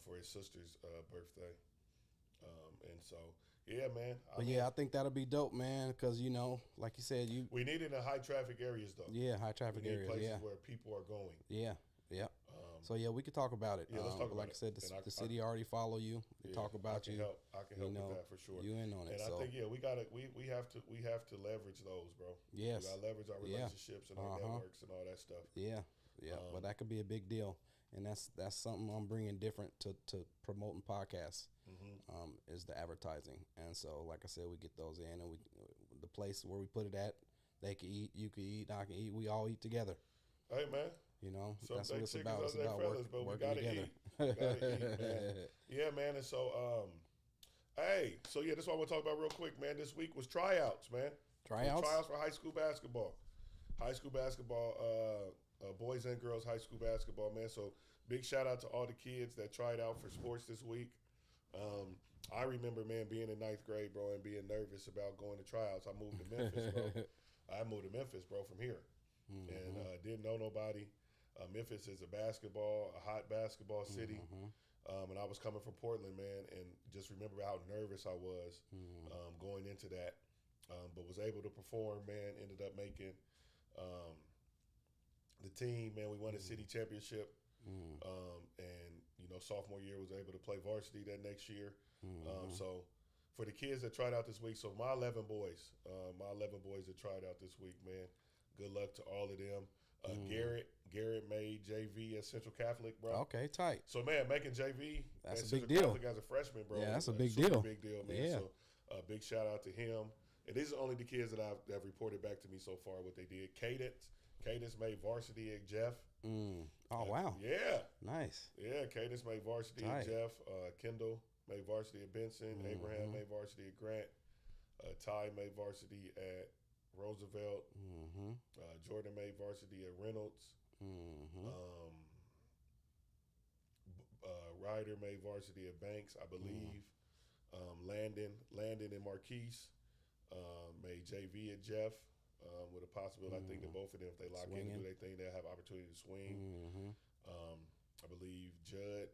for his sister's birthday. And so yeah, man. But yeah, I think that'll be dope, man. Because like you said, we need it in high traffic areas though. high traffic We need areas, places yeah, where people are going. yeah. So yeah, we could talk about it. Yeah, let's talk about like it. I said, And the city already follow you. They talk about I can you. Help. I can help with that for sure. You in on it. And so I think we have to leverage those, bro. yes, We gotta leverage our relationships and our networks and all that stuff. yeah. But that could be a big deal, and that's something I'm bringing different to promoting podcasts. Is the advertising, and so like I said, we get those in, and the place where we put it at, they can eat, you can eat, I can eat, we all eat together. Hey man, that's what it's about. It's about working together. Eat. We gotta eat, man. Yeah, man. And so, so yeah, that's what I want to talk about real quick, man. This week was tryouts, man. Tryouts for high school basketball. Boys and girls high school basketball, man. So big shout out to all the kids that tried out for sports this week. I remember, man, being in 9th grade, bro, and being nervous about going to tryouts. I moved to Memphis, bro. From here, and didn't know nobody. Memphis is a hot basketball city, and I was coming from Portland, man, and just remember how nervous I was going into that, but was able to perform, man. Ended up making the team, man. We won a city championship, and sophomore year was able to play varsity that next year. So for the kids that tried out this week, so my 11 boys that tried out this week, man. Good luck to all of them. Garrett made JV at Central Catholic, bro. Okay, tight. So man, making JV that's at a Central big deal. Catholic as a freshman, bro. Yeah, that's a like, big super deal. Big deal, man. Yeah. So big shout out to him. And these are only the kids that have reported back to me so far what they did. Cadence made varsity at Jeff. Oh wow. Yeah. Nice. Yeah, Cadence made varsity at Jeff. Kendall made varsity at Benson. Abraham made varsity at Grant. Ty made varsity at Roosevelt. Jordan made varsity at Reynolds. Ryder made varsity at Banks, I believe. Landon and Marquise made JV at Jeff with a possibility. I think that both of them, if they lock in and do their thing, they'll have opportunity to swing. I believe Judd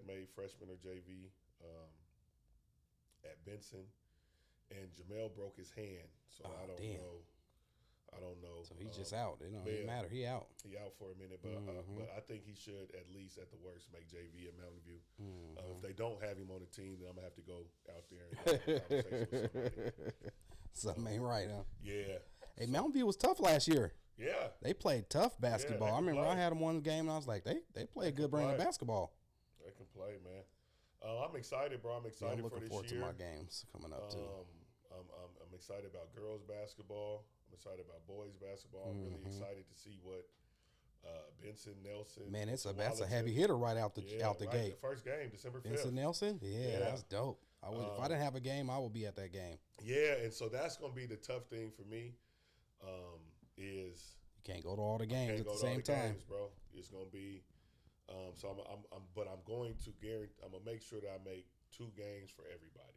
made freshman or JV at Benson, and Jamel broke his hand, so I don't know. So he's just out. It don't even matter. He out. He out for a minute, but I think he should at least, at the worst, make JV at Mountain View. If they don't have him on the team, then I'm gonna have to go out there and have a conversation with somebody. Something ain't right, huh? Yeah. Hey, Mountain View was tough last year. Yeah. They played tough basketball. I remember I had them one game and I was like, they play a good brand of basketball. They can play, man. I'm excited, bro. I'm excited I'm for looking this forward year. to my games coming up too. I'm excited about girls basketball. I'm excited about boys basketball. I'm really excited to see what Benson, Nelson. Man, that's a heavy hitter right out the gate. The first game, December 5th. Benson Nelson? Yeah, that's dope. If I didn't have a game, I would be at that game. Yeah, and so that's gonna be the tough thing for me. Is you can't go to all the games at the same time, games, bro. It's gonna be. So I'm going to guarantee. I'm gonna make sure that I make 2 games for everybody.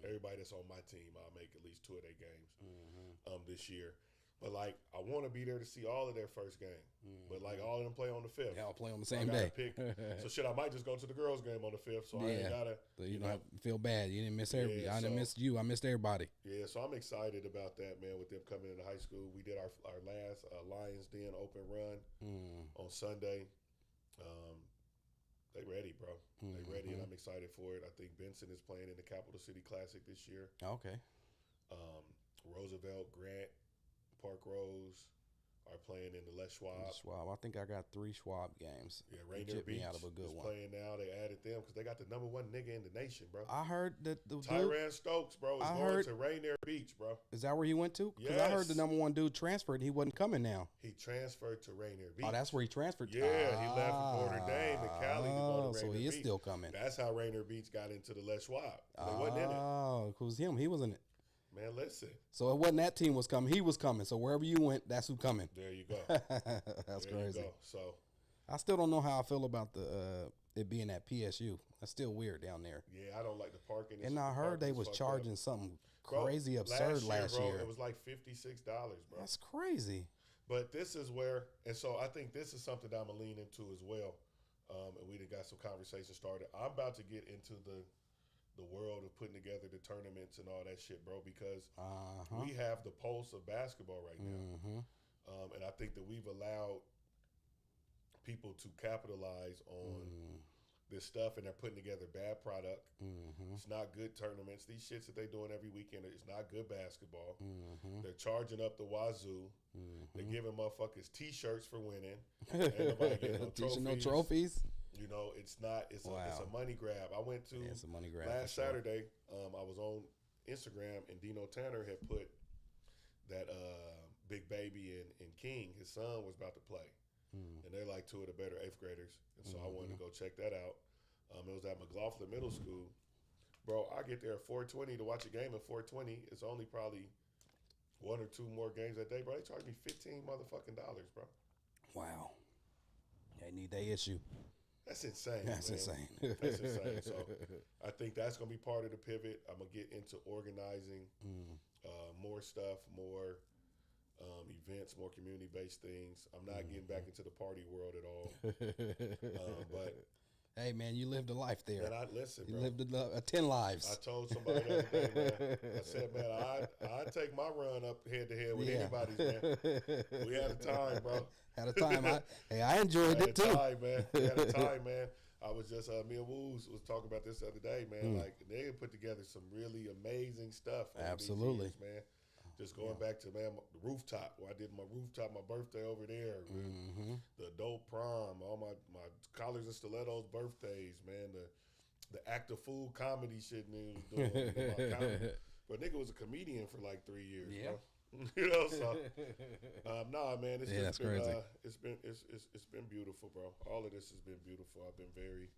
Everybody that's on my team, I'll make at least 2 of their games this year. But like, I want to be there to see all of their first game. But like, all of them play on the 5th. Yeah, I'll play on the same day. So shit, I might just go to the girls' game on the 5th. So I ain't gotta. So you don't have to feel bad. You didn't miss everybody. I didn't miss you. I missed everybody. Yeah, so I'm excited about that, man. With them coming into high school, we did our last Lions Den open run on Sunday. They ready, bro. They ready, and I'm excited for it. I think Benson is playing in the Capital City Classic this year. Okay. Roosevelt, Grant, Park Rose are playing in the Les Schwab. I think I got 3 Schwab games. Yeah, Rainier Beach out of a good is one. playing now. They added them because they got the #1 nigga in the nation, bro. I heard that the Tyrann Stokes, bro, is going to Rainier Beach, bro. Is that where he went to? Because Yes. I heard the #1 dude transferred and he wasn't coming now. He transferred to Rainier Beach. Oh, that's where he transferred to? Yeah, he left from Notre Dame to Cali to go to Rainier so he is Beach. still coming. That's how Rainier Beach got into the Les Schwab. They wasn't in it. Oh, it was him. He was in it. Man, listen. So it wasn't that team was coming. He was coming. So wherever you went, that's who coming. There you go. That's there crazy. You go. So I still don't know how I feel about the it being at PSU. That's still weird down there. yeah, I don't like the parking. And I heard they was charging something crazy absurd last year. It was like $56, bro. That's crazy. But this is where, and so I think this is something that I'm gonna lean into as well. And we done got some conversation started. I'm about to get into the world of putting together the tournaments and all that shit, bro, because we have the pulse of basketball right now. And I think that we've allowed people to capitalize on this stuff, and they're putting together bad product. It's not good tournaments. These shits that they doing every weekend, it's not good basketball. They're charging up the wazoo. They're giving motherfuckers T-shirts for winning. Ain't nobody getting no trophies. You know, it's not. It's a money grab. I went to it's a money grab last Saturday. I was on Instagram, and Dino Tanner had put that Big Baby and King, his son, was about to play, and they're like two of the better 8th graders. And so I wanted to go check that out. It was at McLaughlin Middle School, bro. I get there at 4:20 to watch a game at 4:20. It's only probably 1 or 2 more games that day, bro. They charge me $15 motherfucking dollars, bro. Wow, they need their issue. That's insane. That's man. insane. That's insane. So I think that's going to be part of the pivot. I'm going to get into organizing more stuff, more events, more community-based things. I'm not getting back into the party world at all. But hey, man, you lived a life there. And listen, bro. You lived 10 lives. I told somebody the other day, man. I said, man, I take my run up head-to-head with anybody's, man. We had a time, bro. Had a time. I enjoyed it, too. We had a time, man. I was just, me and Woos was talking about this the other day, man. Like, they put together some really amazing stuff. Absolutely. These years, man. Just going back to, man, the rooftop, where I did my rooftop, my birthday over there. The adult prom, all my collars and stilettos birthdays, man. The active food comedy shit nigga was doing. But nigga was a comedian for like 3 years, bro. You know, so nah, man, it's just been crazy. It's been beautiful, bro. All of this has been beautiful. I've been very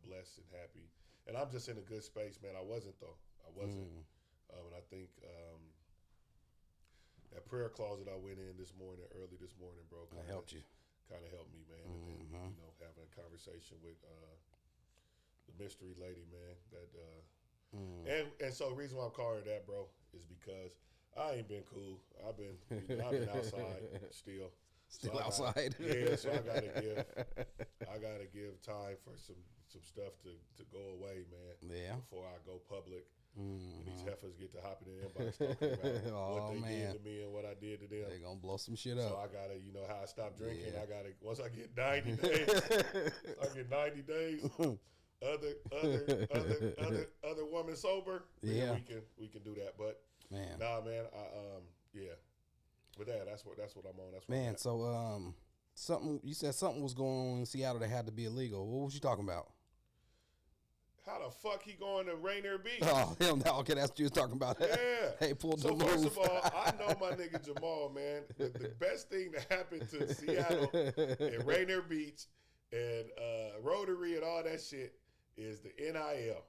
blessed and happy, and I'm just in a good space, man. I wasn't though. I wasn't, and I think that prayer closet I went in early this morning, bro. That helped you. Kind of helped me, man. And then, you know, having a conversation with the mystery lady, man. That and so the reason why I'm calling her that, bro, is because I ain't been cool. I've been outside still. Still outside. So I gotta give time for some stuff to go away, man. Yeah. Before I go public. And these heifers get to hopping in the inbox talking about what they did to me and what I did to them. They're gonna blow some shit up. So I gotta, you know how I stopped drinking. I gotta, once I get 90 days, other woman sober. Yeah, we can do that. But man, nah, man, with that's what I'm on. That's what man. So something you said something was going on in Seattle that had to be illegal. What was you talking about? How the fuck he going to Rainier Beach? Oh, hell no. Okay, that's what you was talking about. Yeah. Hey, pulled the So move. first of all, I know my nigga Jamal, man. The best thing that happened to Seattle and Rainier Beach and Rotary and all that shit is the NIL.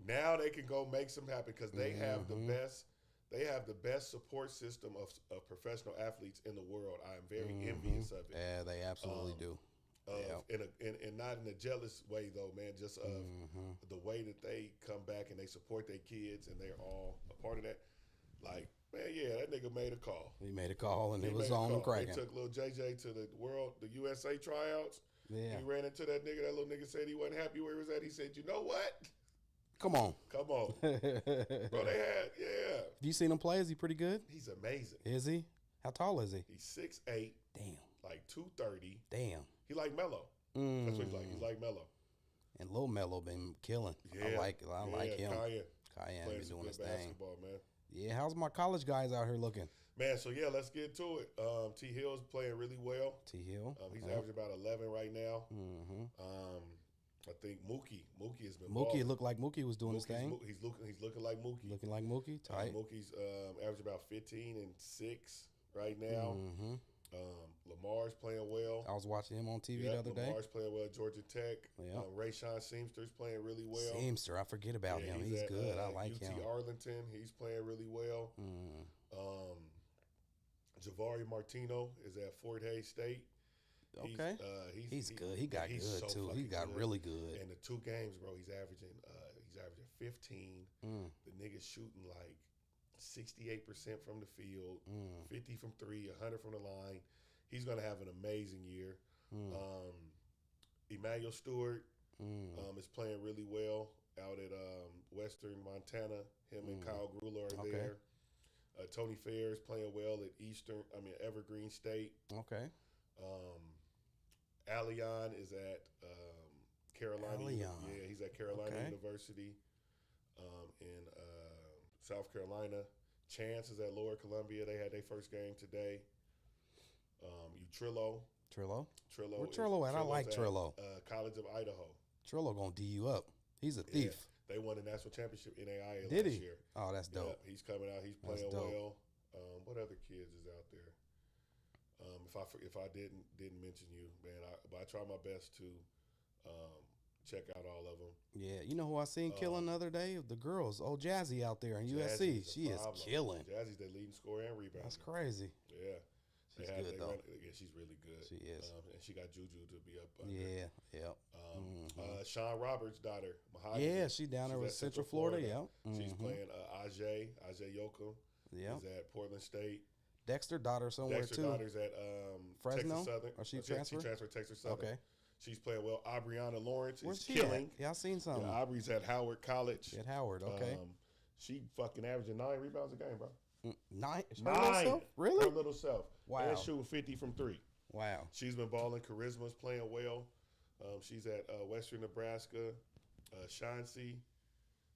Now they can go make some happen because they have the best. They have the best support system of professional athletes in the world. I am very envious of it. Yeah, they absolutely do. And not in a jealous way though, man. Just the way that they come back and they support their kids and they're all a part of that. Like, man, yeah, that nigga made a call. He made a call and it was on and cracking. They took little JJ to the USA tryouts. Yeah. He ran into that nigga. That little nigga said he wasn't happy where he was at. He said, "You know what? Come on, bro." They had, Have you seen him play? Is he pretty good? He's amazing. Is he? How tall is he? He's 6'8". Damn. Like 230. Damn. He like Melo. That's what he's like. He's like Melo. And Lil Melo been killing. Yeah. I like him. Cayenne been doing his thing. Basketball, man. Yeah, how's my college guys out here looking? Man, so yeah, let's get to it. T. Hill's playing really well. T. Hill. He's averaging about 11 right now. I think Mookie has been. Mookie looked like Mookie was doing his thing. He's looking like Mookie. Looking like Mookie. Tight. Mookie's averaging about 15 and 6 right now. Lamar's playing well. I was watching him on TV Yep, the other day. Lamar's playing well at Georgia Tech. Yep. Rayshawn Seamster's playing really well. Seamster, I forget about him. He's at, good. I like UT him. Arlington, he's playing really well. Javari Martino is at Fort Hays State. Okay, he's good. He got he's good so too. He got good. really good. And the 2 games, bro, he's averaging 15. The nigga's shooting like 68% from the field, 50 from 3, 100 from the line. He's gonna have an amazing year. Emmanuel Stewart is playing really well out at Western Montana. Him and Kyle Gruller are there. Tony Fair is playing well at Evergreen State. Okay. Allion is at Carolina. Allion. Yeah, he's at Carolina University in South Carolina. Chance is at Lower Columbia. They had their first game today. Trillo. Where Trillo at? I like at, Trillo. College of Idaho. Trillo gonna D you up. He's a thief. They won the national championship NAIA Did last he? year. Oh, that's dope. Yeah, he's coming out. He's playing well. What other kids is out there? If I didn't mention you, man, but I try my best to check out all of them. Yeah, you know who I seen killing the other day? The girls. Oh, Jazzy out there in USC. She is killing. Jazzy's their leading scorer and rebounder. That's crazy. Yeah. She's good though. She's really good. She is. And she got Juju to be up under. Yeah, yep. Sean Roberts' daughter, Mahogany. Yeah, she down there with Central Florida. Yep. She's playing Ajay Yokum. Yep. Is at Portland State. Dexter daughter somewhere Dexter too. Daughter's at Fresno. Texas Southern. Or she transferred? She transferred to Texas Southern. Okay. She's playing well. Aubriana Lawrence Where's is she killing. At? Yeah, I seen something. Yeah, Aubrey's at Howard College. At Howard, okay. She fucking averaging 9 rebounds a game, bro. 9? Her little self? Really? Her little self. Wow. And shooting 50 from 3. Wow. She's been balling. Charisma's playing well. She's at Western Nebraska. Chauncey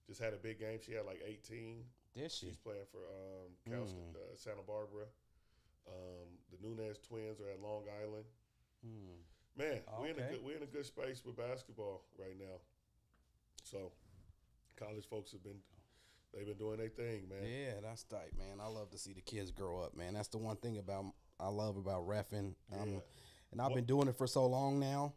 just had a big game. She had like 18. Did she? She's playing for Santa Barbara. The Nunez twins are at Long Island. Man, we're in a good space with basketball right now. So, college folks they've been doing their thing, man. Yeah, that's tight, man. I love to see the kids grow up, man. That's the one thing I love about reffing. And I've been doing it for so long now.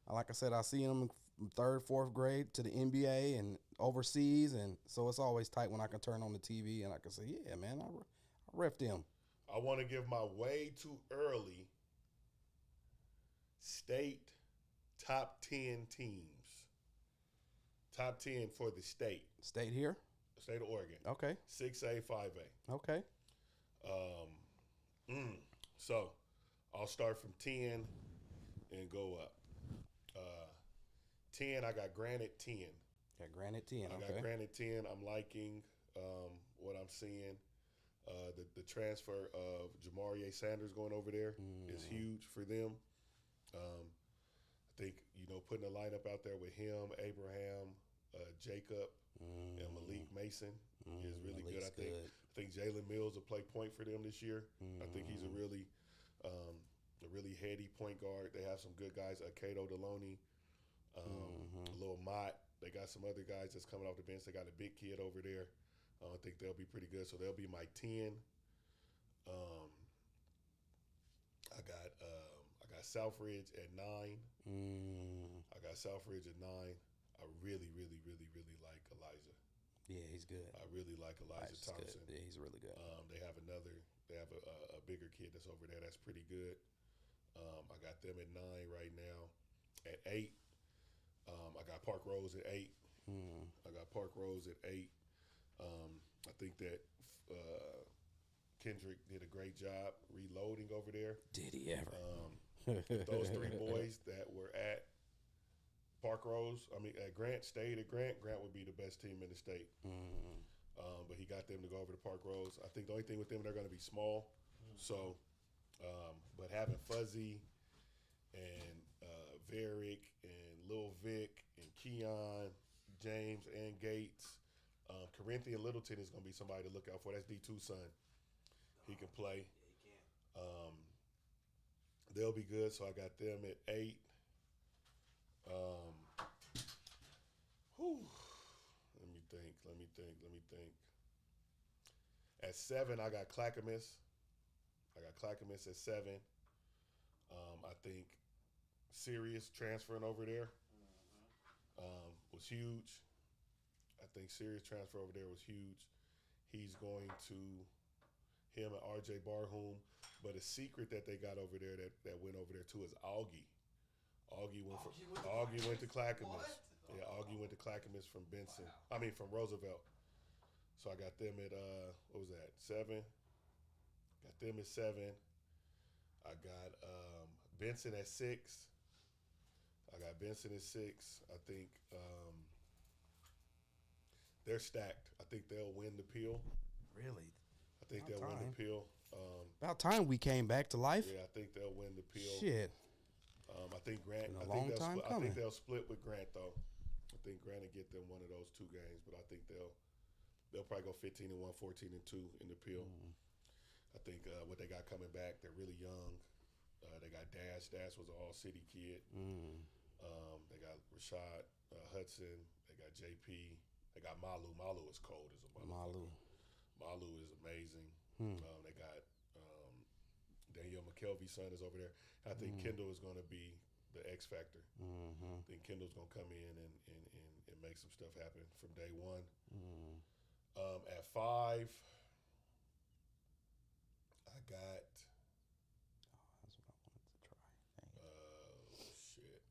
Like I said, I see them from 3rd, 4th grade to the NBA and overseas, and so it's always tight when I can turn on the TV and I can say, yeah, man, I ref them. I want to give my way too early state top 10 teams. Top 10 for the state. State here? State of Oregon. Okay. 6A, 5A. Okay. So I'll start from 10 and go up. 10, I got Granite 10. Got Granite 10, I got Granite 10. I'm liking what I'm seeing. The transfer of Jamarie Sanders going over there is huge for them. I think, putting a lineup out there with him, Abraham, Jacob, and Malik Mason is really Malik's good. I think Jalen Mills will play point for them this year. I think he's a really heady point guard. They have some good guys, Cato Deloney, Lil Mott. They got some other guys that's coming off the bench. They got a big kid over there. I think they'll be pretty good. So they'll be my 10. I got Southridge at 9. I got Southridge at 9. I really, really, really, really like Elijah. Yeah, he's good. I really like Elijah Thompson. Good. Yeah, he's really good. They have a bigger kid that's over there that's pretty good. I got them at 9 right now. At 8, I got Park Rose at 8. I got Park Rose at 8. I think that Kendrick did a great job reloading over there. Did he ever? Those 3 boys that were at Park Rose, at Grant, stayed at Grant. Grant would be the best team in the state. But he got them to go over to Park Rose. I think the only thing with them, they're going to be small. So, but having Fuzzy and Varick and Lil Vic and Keon, James and Gates, Corinthian Littleton is going to be somebody to look out for. That's D2's son. He can play. Yeah, he can. They'll be good. So I got them at 8. Let me think. At 7, I got Clackamas. I got Clackamas at 7. I think Sirius transferring over there was huge. I think Sirius transfer over there was huge. He's going to him and RJ Barhoum. But a secret that they got over there that went over there too is Augie. Augie went to Clackamas. Yeah, Augie went to Clackamas from Benson. Wow. I mean from Roosevelt. So I got them at what was that? 7. Got them at 7. I got Benson at 6. I got Benson at 6. I think they're stacked. I think they'll win the Peel. Really? I think they'll win the Peel. About time we came back to life. Yeah, I think they'll win the Peel. Shit. I think Grant. Been a long time I think coming. they'll split with Grant though. I think Grant will get them one of those 2 games, but I think they'll probably go 15-1, 14-2 in the Peel. I think what they got coming back, they're really young. They got Dash. Dash was an all-city kid. They got Rashad Hudson. They got JP. They got Malu. Malu is cold as a motherfucker. Malu is amazing. They got Daniel McKelvey's son is over there. I think Kendall is going to be the X factor. I think Kendall's going to come in and make some stuff happen from day one. At 5, I got. That's what I wanted to try. Shit.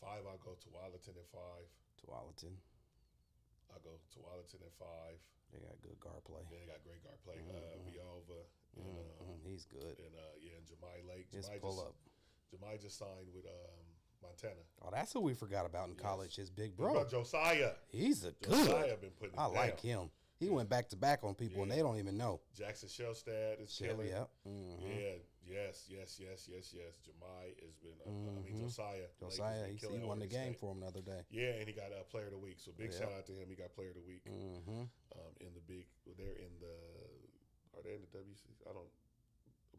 5, I'll go to Wallerton at 5. Tualatin. I'll go to Wallerton at 5. They got good guard play. Yeah, they got great guard play. Viova. And, he's good. And and Jemai Lake. His pull-up. Jemai just signed with Montana. Oh, that's who we forgot about in college. His big bro. Josiah. He's a good. Josiah been putting it I down. like him. He went back to back on people, and they don't even know. Jackson Shellstad is killing. Yeah. Yeah. Yes. Jemai has been. I mean, Josiah. He won the game for him the other day. Yeah, and he got Player of the Week. So big shout out to him. He got Player of the Week. In the big, they're in the. Are they in the WC? I don't.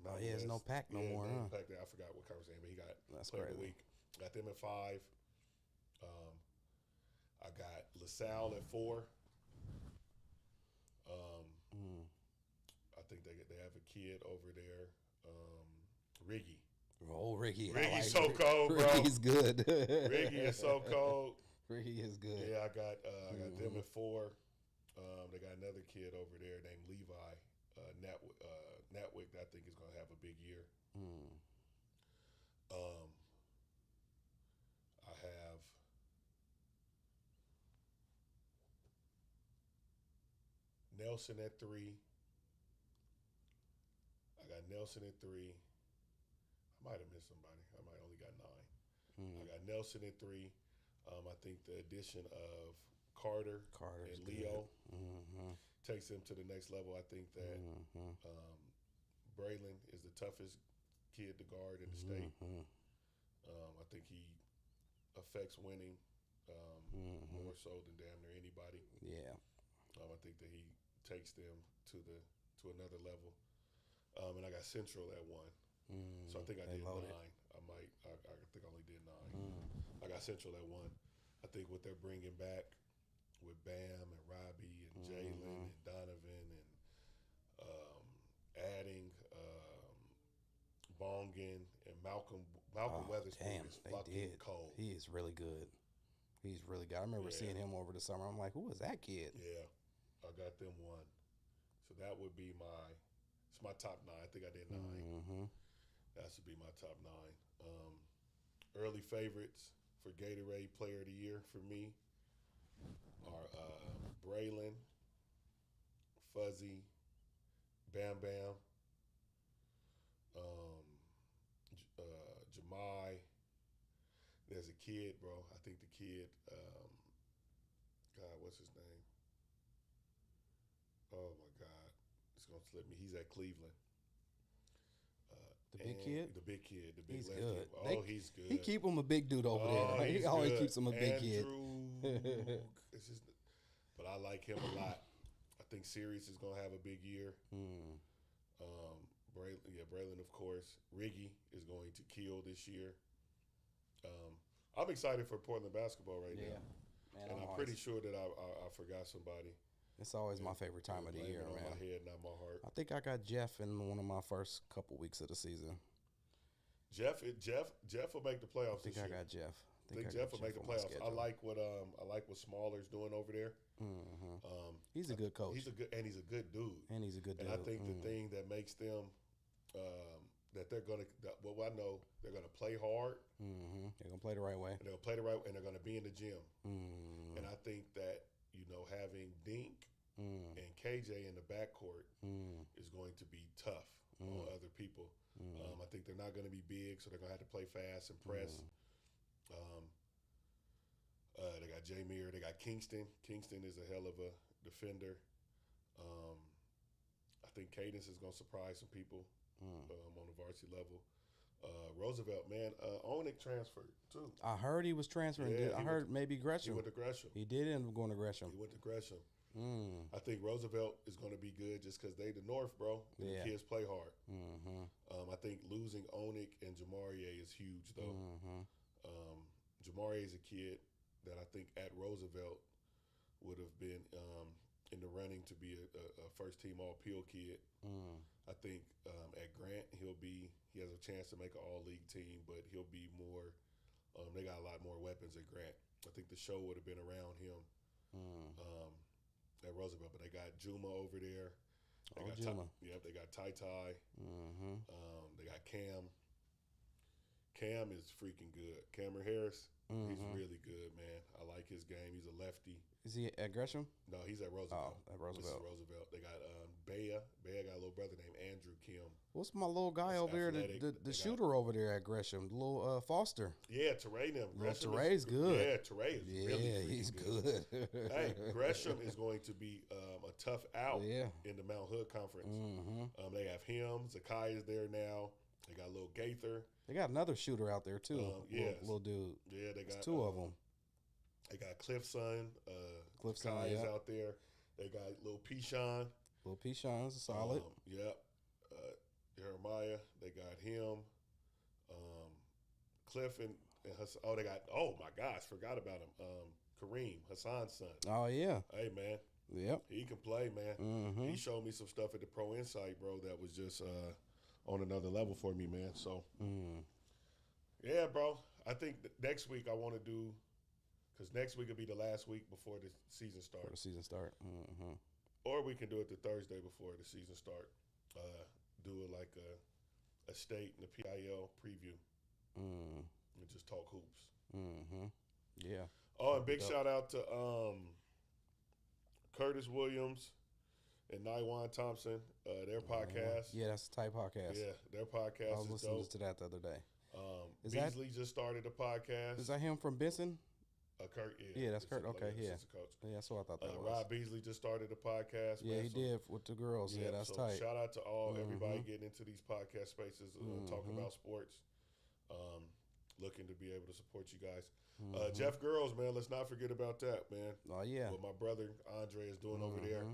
Oh, he has no pack no more. Huh? Pack there. I forgot what conference name, but he got That's Player of crazy. the Week. Got them at 5. I got LaSalle at 4. I think they have a kid over there, Riggy. Oh, Riggy. Riggy's so cold, bro. Riggy's good. Riggy is so cold. Riggy is good. Yeah, I got them at 4. They got another kid over there named Levi Natwick that I think is going to have a big year. I have Nelson at 3. I got Nelson at 3. I might have missed somebody. I might only got 9. I got Nelson at 3. I think the addition of Carter's and Leo takes them to the next level. I think that Braylon is the toughest kid to guard in the state. I think he affects winning more so than damn near anybody. Yeah. I think that he takes them to another level. And I got Central at 1. So I think I did 9. I think I only did 9. I got Central at 1. I think what they're bringing back with Bam and Robbie and Jalen and Donovan and adding Bongan and Malcolm Weatherspoon is fucking cold. He is really good. He's really good. I remember seeing him over the summer. I'm like, who is that kid? Yeah, I got them 1. So that would be my top 9. I think I did 9. That should be my top 9. Early favorites for Gatorade Player of the Year for me are Braylon, Fuzzy, Bam Bam, Jemai. There's a kid, bro. I think the kid, God, what's his name? Oh my God, it's gonna slip me. He's at Cleveland. The big kid? The big kid. The big He's left good. kid. Oh, he's good. He keep him a big dude over there. Right? He always keeps him a big kid. But I like him a lot. I think Sirius is going to have a big year. Braylon, of course. Riggy is going to kill this year. I'm excited for Portland basketball right now. Man, And I'm pretty sure that I forgot somebody. It's always my favorite time of the year, on man. my head, not my heart. I think I got Jeff in one of my first couple weeks of the season. Jeff will make the playoffs. I think I got Jeff. I think Jeff will make the playoffs. I like what Smaller's doing over there. He's a good coach. He's a good dude. And I think the thing that makes them that they're gonna I know they're gonna play hard. They're gonna play the right way. And they'll play the right way, and they're gonna be in the gym. And I think that having Dink and KJ in the backcourt is going to be tough on other people. I think they're not going to be big, so they're going to have to play fast and press. They got Jameer. They got Kingston. Kingston is a hell of a defender. I think Cadence is going to surprise some people on the varsity level. Roosevelt, man, Onik transferred too. I heard he was transferring. Yeah, I heard maybe Gresham. He went to Gresham. He did end up going to Gresham. He went to Gresham. I think Roosevelt is going to be good just because they the North, bro. The kids play hard. I think losing Onik and Jamarie is huge, though. Jamarie is a kid that I think at Roosevelt would have been in the running to be a first-team All-Peel kid. I think at Grant he has a chance to make an All-League team, but he'll be more. They got a lot more weapons at Grant. I think the show would have been around him. At Roosevelt, but they got Juma over there. They got Juma. They got Ty. They got Cam. Cam is freaking good. Cameron Harris, he's really good, man. I like his game. He's a lefty. Is he at Gresham? No, he's at Roosevelt. Oh, at Roosevelt. This is Roosevelt. They got Bea. Bea got a little brother named Andrew Kim. What's my little guy over here? The shooter over there at Gresham, the little Foster. Yeah, Teray them. Teray's good. Yeah, Teray is really he's good. Hey, Gresham is going to be a tough out in the Mount Hood Conference. They have him. Zakai is there now. They got little Gaither. They got another shooter out there too. Little dude. Yeah, they got two of them. They got Cliff's son. Cliff's son is out there. They got little Pishon. Little Pishon's solid. Jeremiah. They got him. Cliff and Hassan. Oh, they got. Oh my gosh, forgot about him. Kareem, Hassan's son. Oh yeah. Hey man. Yep. He can play, man. He showed me some stuff at the Pro Insight, bro. That was just on another level for me, man. So. Yeah, bro. I think next week I want to do. Because next week will be the last week before the season starts. Or we can do it the Thursday before the season start. Do it like a state and a PIL preview. And just talk hoops. Yeah. Oh, and big shout out to Curtis Williams and Nywan Thompson. Their podcast. Yeah, that's the type podcast. Yeah, their podcast I was listening to that the other day. Beasley just started a podcast. Is that him from Benson? Kurt, yeah, that's Kurt. Okay, yeah. Coach. Yeah, that's what I thought that was. Rob Beasley just started a podcast. Yeah, he did with the girls. Yeah, that's tight. Shout out to everybody getting into these podcast spaces, talking about sports. Looking to be able to support you guys. Jeff Girls, man, let's not forget about that, man. Oh, yeah. What my brother Andre is doing over there.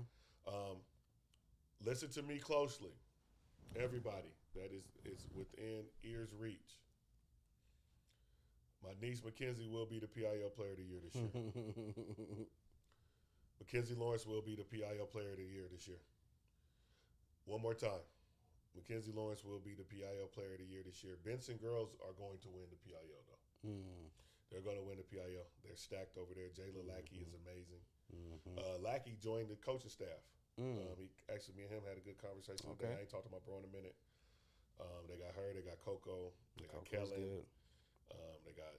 Listen to me closely. Everybody that is within ear's reach. My niece Mackenzie will be the PIL Player of the Year this year. Mackenzie Lawrence will be the PIL Player of the Year this year. One more time. Mackenzie Lawrence will be the PIL Player of the Year this year. Benson girls are going to win the PIL, though. They're going to win the PIL. They're stacked over there. Jayla Lackey is amazing. Lackey joined the coaching staff. Me and him had a good conversation today. I ain't talked to my bro in a minute. They got her. They got Coco. They got Kellen. Good. They got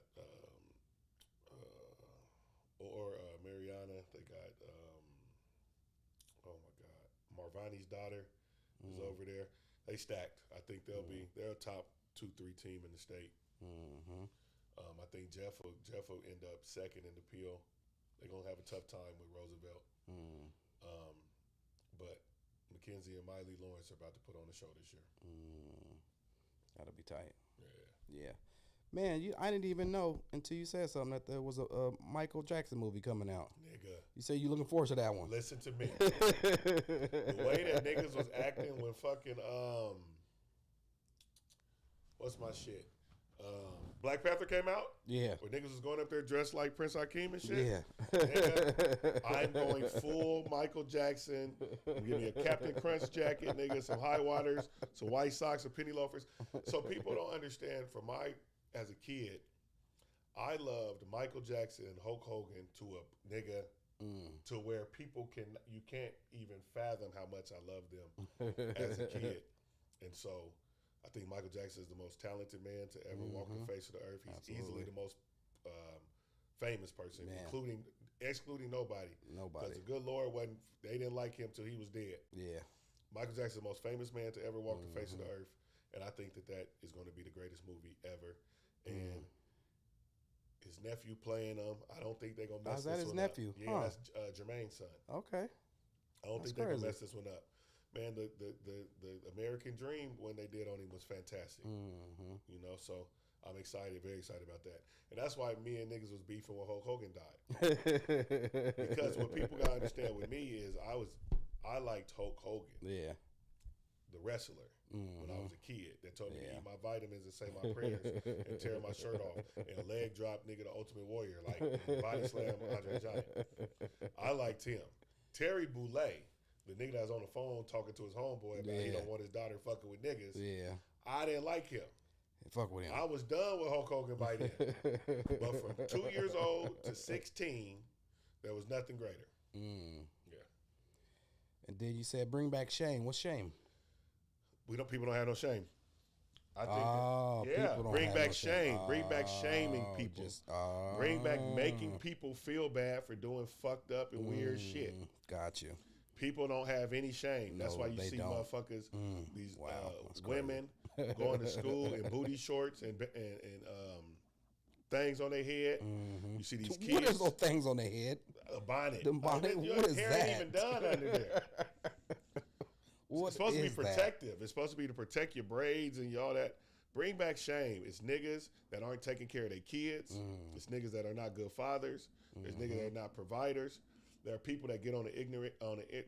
Mariana. They got Marvani's daughter is over there. They stacked. I think they're a top 2-3 team in the state. I think Jeff will end up second in the Peel. They're gonna have a tough time with Roosevelt. But Mackenzie and Miley Lawrence are about to put on a show this year. That'll be tight. Yeah. Man, I didn't even know until you said something that there was a Michael Jackson movie coming out. Nigga. You say you looking forward to that one. Listen to me. The way that niggas was acting when fucking, what's my shit? Black Panther came out. Yeah. Where niggas was going up there dressed like Prince Hakeem and shit. Yeah. Nigga, I'm going full Michael Jackson. Give me a Captain Crunch jacket, nigga, some high waters, some white socks, some penny loafers. So people don't understand. As a kid, I loved Michael Jackson and Hulk Hogan to a nigga to where you can't even fathom how much I loved them as a kid. And so I think Michael Jackson is the most talented man to ever walk the face of the earth. He's easily the most famous person, excluding nobody. Because the good Lord they didn't like him till he was dead. Yeah. Michael Jackson is the most famous man to ever walk the face of the earth. And I think that is going to be the greatest movie ever. And his nephew playing him, I don't think they're going to mess this one up. Is that his nephew? Yeah, that's Jermaine's son. Okay. I don't think they're going to mess this one up. Man, the American Dream when they did on him was fantastic. You know, so I'm excited, very excited about that. And that's why me and niggas was beefing when Hulk Hogan died. Because what people gotta understand with me is I liked Hulk Hogan. Yeah. The wrestler. When I was a kid, that told me to eat my vitamins and say my prayers and tear my shirt off and leg drop nigga the Ultimate Warrior, like body slam Andre the Giant. I liked him. Terry Boulay, the nigga that was on the phone talking to his homeboy about he don't want his daughter fucking with niggas. Yeah. I didn't like him. Fuck with him. I was done with Hulk Hogan by then. But from 2 years old to 16, there was nothing greater. Yeah. And then you said bring back shame. What's shame? People don't have no shame. I think bring back shame. Bring back shaming people. Bring back making people feel bad for doing fucked up and weird shit. Got you. People don't have any shame. That's why you see motherfuckers, these women going to school in booty shorts and things on their head. You see these kids. What is those things on their head? A bonnet. The bonnet. What is hair that? Ain't even done under there. It's supposed to be protective. It's supposed to be to protect your braids and all that. Bring back shame. It's niggas that aren't taking care of their kids. It's niggas that are not good fathers. There's niggas that are not providers. There are people that get on the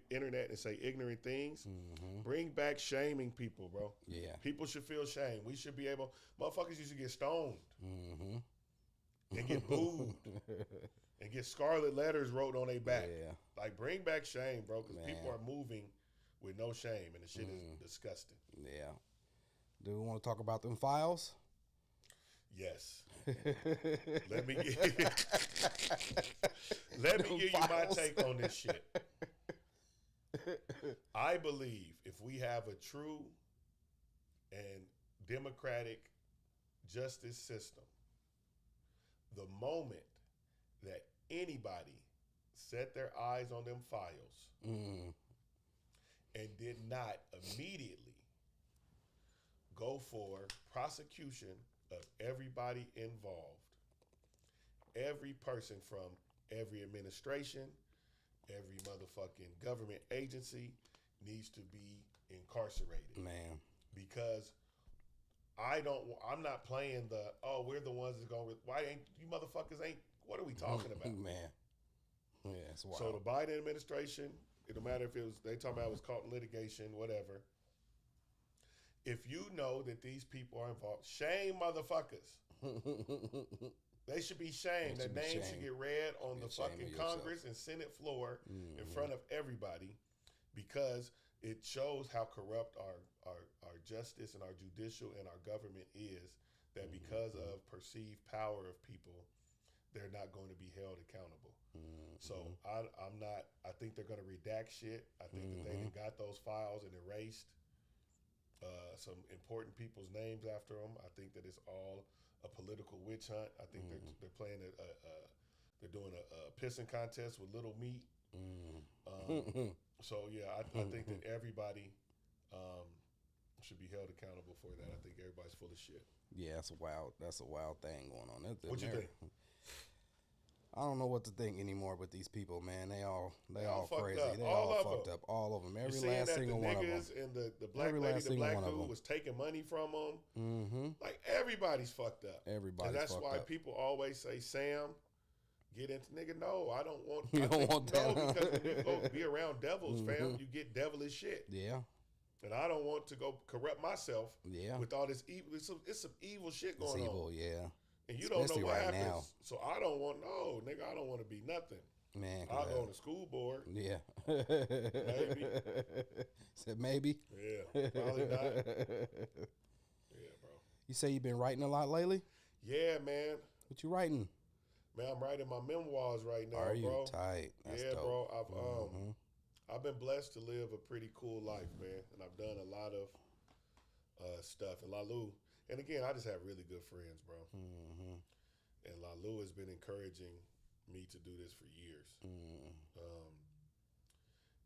internet and say ignorant things. Bring back shaming people, bro. Yeah. People should feel shame. We should be able. Motherfuckers used to get stoned and get booed and get scarlet letters wrote on their back. Yeah. Like, bring back shame, bro, because people are moving with no shame, and the shit is disgusting. Yeah. Do we want to talk about them files? Yes. Let me give you my take on this shit. I believe if we have a true and democratic justice system, the moment that anybody set their eyes on them files and did not immediately go for prosecution of everybody involved, every person from every administration, every motherfucking government agency needs to be incarcerated. Man. Because I'm not playing we're the ones that's going, why ain't you motherfuckers what are we talking about? Man. Yeah, it's wild. So the Biden administration, it don't matter if they talking about it was caught in litigation, whatever. If you know that these people are involved, shame motherfuckers. They should be shamed. Their names should get read on the fucking Congress and Senate floor in front of everybody, because it shows how corrupt our justice and our judicial and our government is, that because of perceived power of people, they're not going to be held accountable. So I think they're going to redact shit. I think that they got those files and erased some important people's names after them. I think that it's all a political witch hunt. I think they're playing they're doing a pissing contest with Little Meat. So yeah, I think that everybody should be held accountable for that. I think everybody's full of shit. Yeah, that's a wild thing going on. What you think? I don't know what to think anymore with these people, man. They all crazy. Up. They all fucked up. All of them. Every last single one of them. And the black lady, the black dude was taking money from them. Like, everybody's fucked up. Everybody's fucked up. And that's why people always say, Sam, get into nigga. No, I don't want. You don't want that. No, because when you go be around devils, fam, you get devilish shit. Yeah. And I don't want to go corrupt myself Yeah. with all this evil. It's some evil shit going It's evil, on. yeah. And you Especially don't know what right happens. now. So I don't want, no, nigga, I don't want to be nothing. Man, I'll go on the school board. Yeah. Maybe. Said maybe. Yeah, probably not. Yeah, bro. You say you've been writing a lot lately? Yeah, man. What you writing? Man, I'm writing my memoirs right now, Are you bro. tight? That's Yeah, dope. bro. I've been blessed to live a pretty cool life, man, and I've done a lot of stuff. And Lalu, and again, I just have really good friends, bro. And Lalu has been encouraging me to do this for years.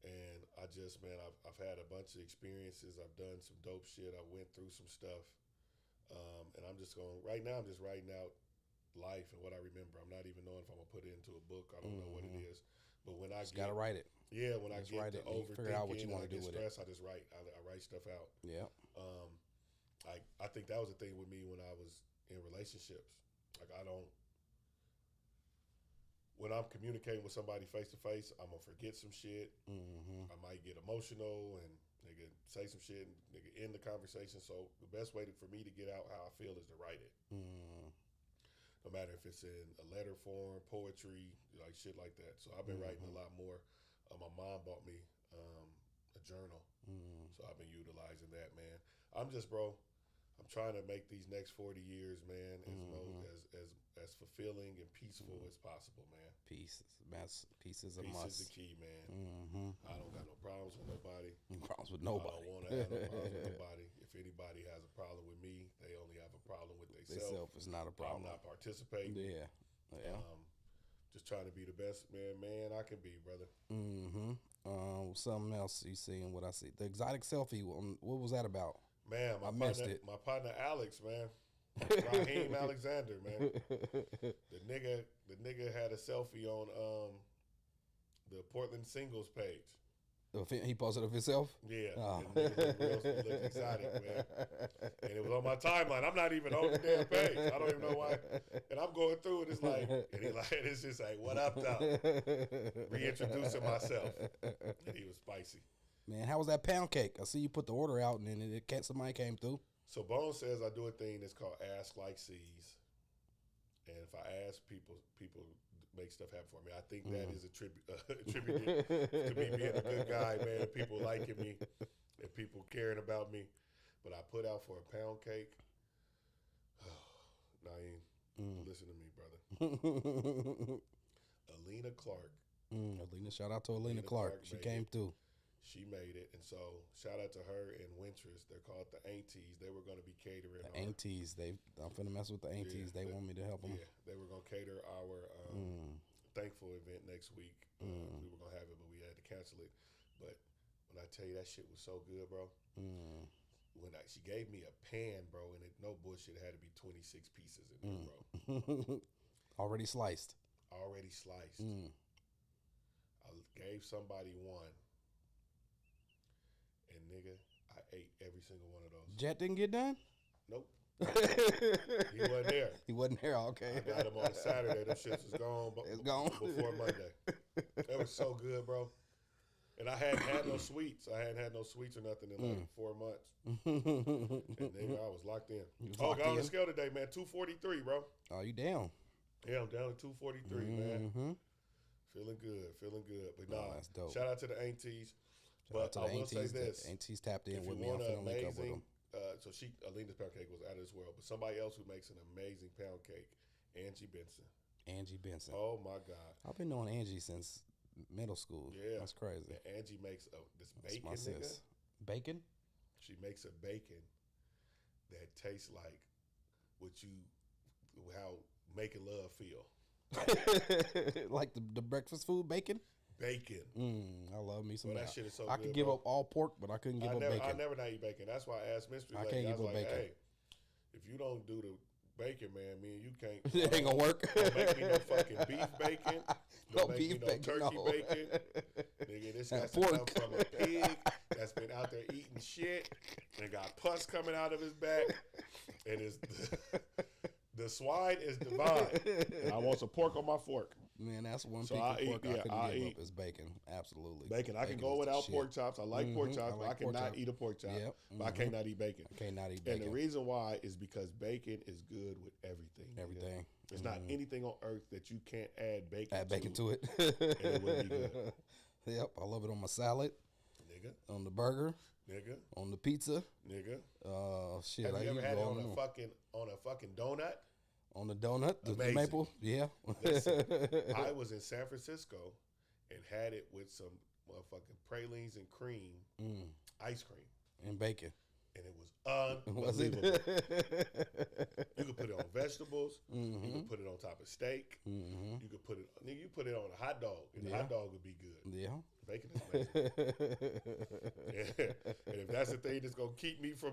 And I just, man, I've had a bunch of experiences. I've done some dope shit. I went through some stuff. And I'm just going, right now, I'm just writing out life and what I remember. I'm not even knowing if I'm going to put it into a book. I don't know what it is. But when I Just gotta write it. Yeah, when Just I write get it to and figure out what you overthinking and wanna I do get with stressed, I just write. I write stuff out. Yeah. I think that was the thing with me when I was in relationships. Like when I'm communicating with somebody face to face, I'm gonna forget some shit. I might get emotional and nigga say some shit and nigga end the conversation. So the best way for me to get out how I feel is to write it. No matter if it's in a letter form, poetry, like shit like that. So I've been writing a lot more. My mom bought me a journal, so I've been utilizing that, man. I'm trying to make these next 40 years, man, as fulfilling and peaceful as possible, man. Peace is a Peace must. is the key, man. I don't got no problems with nobody. Problems with I nobody. don't want to have no problems with nobody. If anybody has a problem with me, they only have a problem with themselves. Themselves is not a problem. I'm not participating. Yeah. Just trying to be the best man I can be, brother. Something else you see and what I see. The exotic selfie. What was that about? Man, I missed it. My partner Alex, man. Raheem Alexander, man. The nigga had a selfie on the Portland singles page. He posted of himself? Yeah. And looked exotic, man. And it was on my timeline. I'm not even on the damn page. I don't even know why. And I'm going through it. It's like, it's just like, what up, though? Reintroducing myself. And he was spicy. Man, how was that pound cake? I see you put the order out and then somebody came through. So Bone says I do a thing that's called Ask Like Seez. And if I ask people make stuff happen for me. I think that is attributed to me being a good guy, man. People liking me and people caring about me. But I put out for a pound cake. Naeem, listen to me, brother. Alina Clark. Alina, shout out to Alina Clark. She came through. She made it, and so shout out to her and Wintress. They're called the Aunties. They were going to be catering. The Aunties. I'm finna mess with the Aunties. Yeah, they want me to help them. Yeah, they were going to cater our Thankful event next week. We were going to have it, but we had to cancel it. But when I tell you that shit was so good, bro. When she gave me a pan, bro, and no bullshit, it had to be 26 pieces in there, bro. Already sliced. Already sliced. I gave somebody one. And nigga, I ate every single one of those. Jet didn't get done? Nope. He wasn't there. He wasn't there, okay. I got him on a Saturday. Them shits was gone. It's gone before Monday. That was so good, bro. And I hadn't had no sweets. I hadn't had no sweets or nothing in like 4 months. And nigga, I was locked in. Got on the scale today, man. 243, bro. Oh, you down? Yeah, I'm down to 243, man. Feeling good. But nah, that's dope. Shout out to the Aunties. But I will say this. Aunties tapped in with me. I'm finna link up with them. So Alina's pound cake was out of this world. But somebody else who makes an amazing pound cake, Angie Benson. Angie Benson. Oh, my God. I've been knowing Angie since middle school. Yeah. That's crazy. And Angie makes this bacon, my sis. nigga. Bacon? She makes a bacon that tastes like how making love feel. Like the breakfast food bacon? Bacon. I love me some. That shit is so I good, could give up all pork, but I couldn't give up bacon. I never not eat bacon. That's why I asked Mystery. I can't give up bacon. Hey, if you don't do the bacon, man, me and you can't. It ain't gonna work. Don't make me no fucking beef bacon. No Don't make beef me no bacon, turkey no. bacon. Nigga, this has to pork. come from a pig that's been out there eating shit and got pus coming out of his back. And the swine is divine. And I want some pork on my fork. Man, that's one So piece I of eat, pork yeah, I couldn't I give eat up is bacon. Absolutely. bacon. I can Bacon go is the without shit. pork chops. I like pork chops, but I like pork cannot chop. eat a pork chop. Yep. But I cannot eat bacon. I cannot eat And bacon. the reason why is because bacon is good with everything. nigga. Everything. There's not anything on earth that you can't add bacon Add bacon to. to it. And it would be good. Yep. I love it on my salad, Nigga, on the burger, nigga, on the pizza. nigga. Shit. Have I you ever eat had it all on in a one. fucking donut? On the donut, the Amazing. maple, yeah. Listen, I was in San Francisco and had it with some motherfucking pralines and cream, ice cream, And bacon. and it was Was it? unbelievable. You could put it on vegetables. You could put it on top of steak. Mm-hmm. You could put it. Nigga, you put it on a hot dog, and the Yeah. hot dog would be good. Yeah. Bacon is amazing. And if that's the thing that's gonna keep me from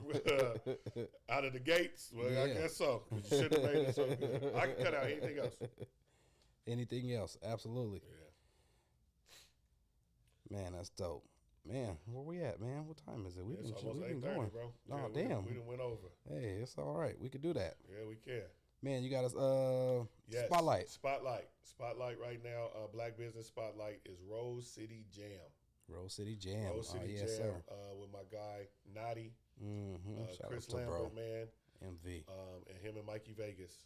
out of the gates, well, I Yeah. guess so. 'Cause you should have made it so good. I can cut out anything else. Anything else? Absolutely. Yeah. Man, that's dope. Man, where we at, man? What time is it? We've It's been, almost we've been 8:30, going. bro. Oh, Yeah, damn. We done went over. Hey, it's all right. We could do that. Yeah, we can. Man, you got us Yes. Spotlight. Spotlight right now. Black Business Spotlight is Rose City Jam. Rose City Jam. Rose City yes, Jam sir. with my guy Nadi, Shout Chris out to Lambert, bro. man, MV. and him and Mikey Vegas.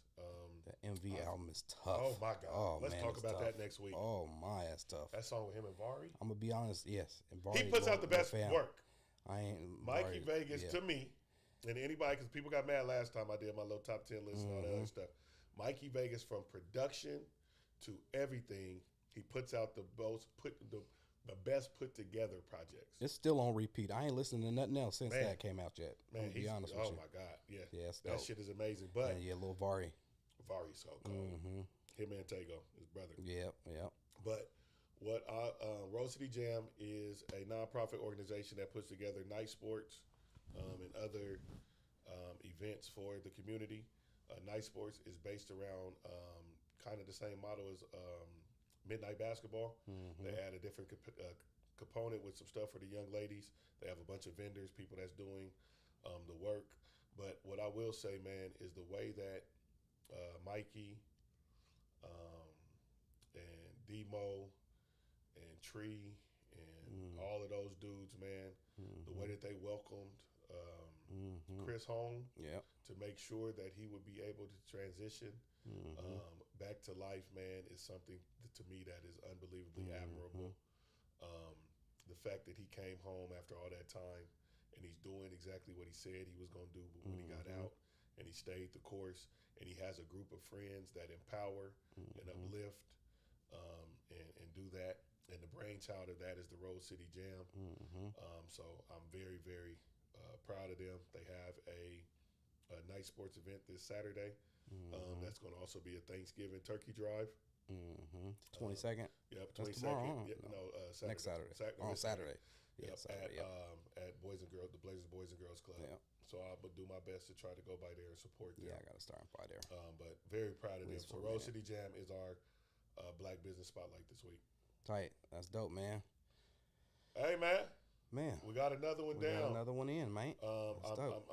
That MV album is tough. Oh my God! Oh, Let's man, talk it's about tough. that next week. Oh my, that's tough. That song with him and Vari. I'm gonna be honest. Yes, and He Vari puts go- out the go best fam. work. I ain't Mikey Vari- Vegas, yeah. to me, and anybody, because people got mad last time I did my little top 10 list and all that other stuff. Mikey Vegas, from production to everything, he puts out the best put together projects. It's still on repeat. I ain't listening to nothing else since Man. that came out yet. Man, I'm gonna be honest with oh you. my God, yeah, Yeah, it's that dope. shit is amazing. But And yeah, Lil Vari. Vari's so cold. Him and Tego, his brother. Yep. But what Rose City Jam is a nonprofit organization that puts together night sports and other events for the community. Night sports is based around kind of the same model as midnight basketball. They add a different component with some stuff for the young ladies. They have a bunch of vendors, people that's doing the work. But what I will say, man, is the way that Mikey and Demo and Tree and all of those dudes, man, the way that they welcomed Chris home Yep. to make sure that he would be able to transition back to life, man, is something to me that is unbelievably admirable. The fact that he came home after all that time and he's doing exactly what he said he was going to do when he got out, and he stayed the course, and he has a group of friends that empower and uplift and do that. And the brainchild of that is the Rose City Jam. So I'm very, very proud of them. They have a night sports event this Saturday. That's going to also be a Thanksgiving turkey drive. 22nd. Yep, That's 22nd. tomorrow, huh? Yeah, no, Saturday. Next Saturday. On this Saturday. Yep, Yeah, Saturday. Yep. at Boys and Girls, the Blazers Boys and Girls Club. Yep. So I will do my best to try to go by there and support them. Yeah, I gotta start by there. But very proud of them. Please So for Rose me. City Jam is our Black Business Spotlight this week. Tight. That's dope, man. Hey, man, Man, we got another one we got down. another one in, man. That's dope.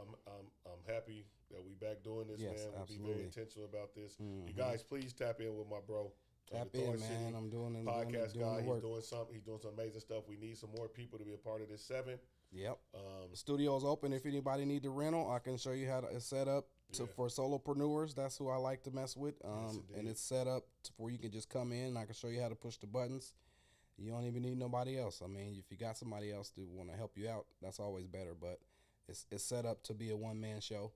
I'm happy that we back doing this, Yes, man. We'll be absolutely. very intentional about this. You guys, please tap in with my bro. Tap the in, Thorn man. City I'm doing it. podcast doing guy. the He's work. doing something. He's doing some amazing stuff. We need some more people to be a part of this 7. Yep. The studio's open. If anybody need the rental, I can show you how to it's set up for solopreneurs. That's who I like to mess with. And indeed. it's set up where you can just come in and I can show you how to push the buttons. You don't even need nobody else. I mean, if you got somebody else to want to help you out, that's always better. But it's set up to be a one-man show.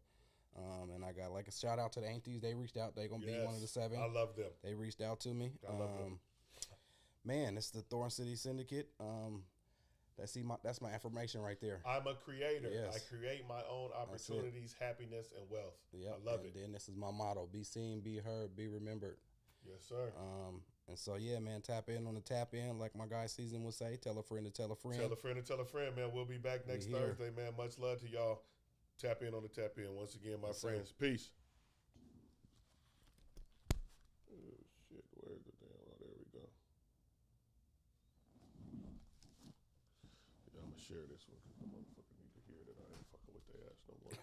And I got like a shout out to the Aunties. They reached out. They're gonna be one of the 7. I love them. They reached out to me. I love them. Man, it's the Thorn City Syndicate. That's my affirmation right there. I'm a creator. Yes. I create my own opportunities, happiness, and wealth. Yep. I love and it. then this is my motto: be seen, be heard, be remembered. Yes, sir. And so yeah, man, tap in on the tap in, like my guy Seeznin would say. Tell a friend to tell a friend. Tell a friend to tell a friend, man. We'll be back next here. Thursday, man. Much love to y'all. Tap in on the tap in. Once again, my Yes, sir. friends. Peace. Oh, shit. Where's the damn? Oh, there we go. Yeah, I'm going to share this one because the motherfucker need to hear that I ain't fucking with their ass no more.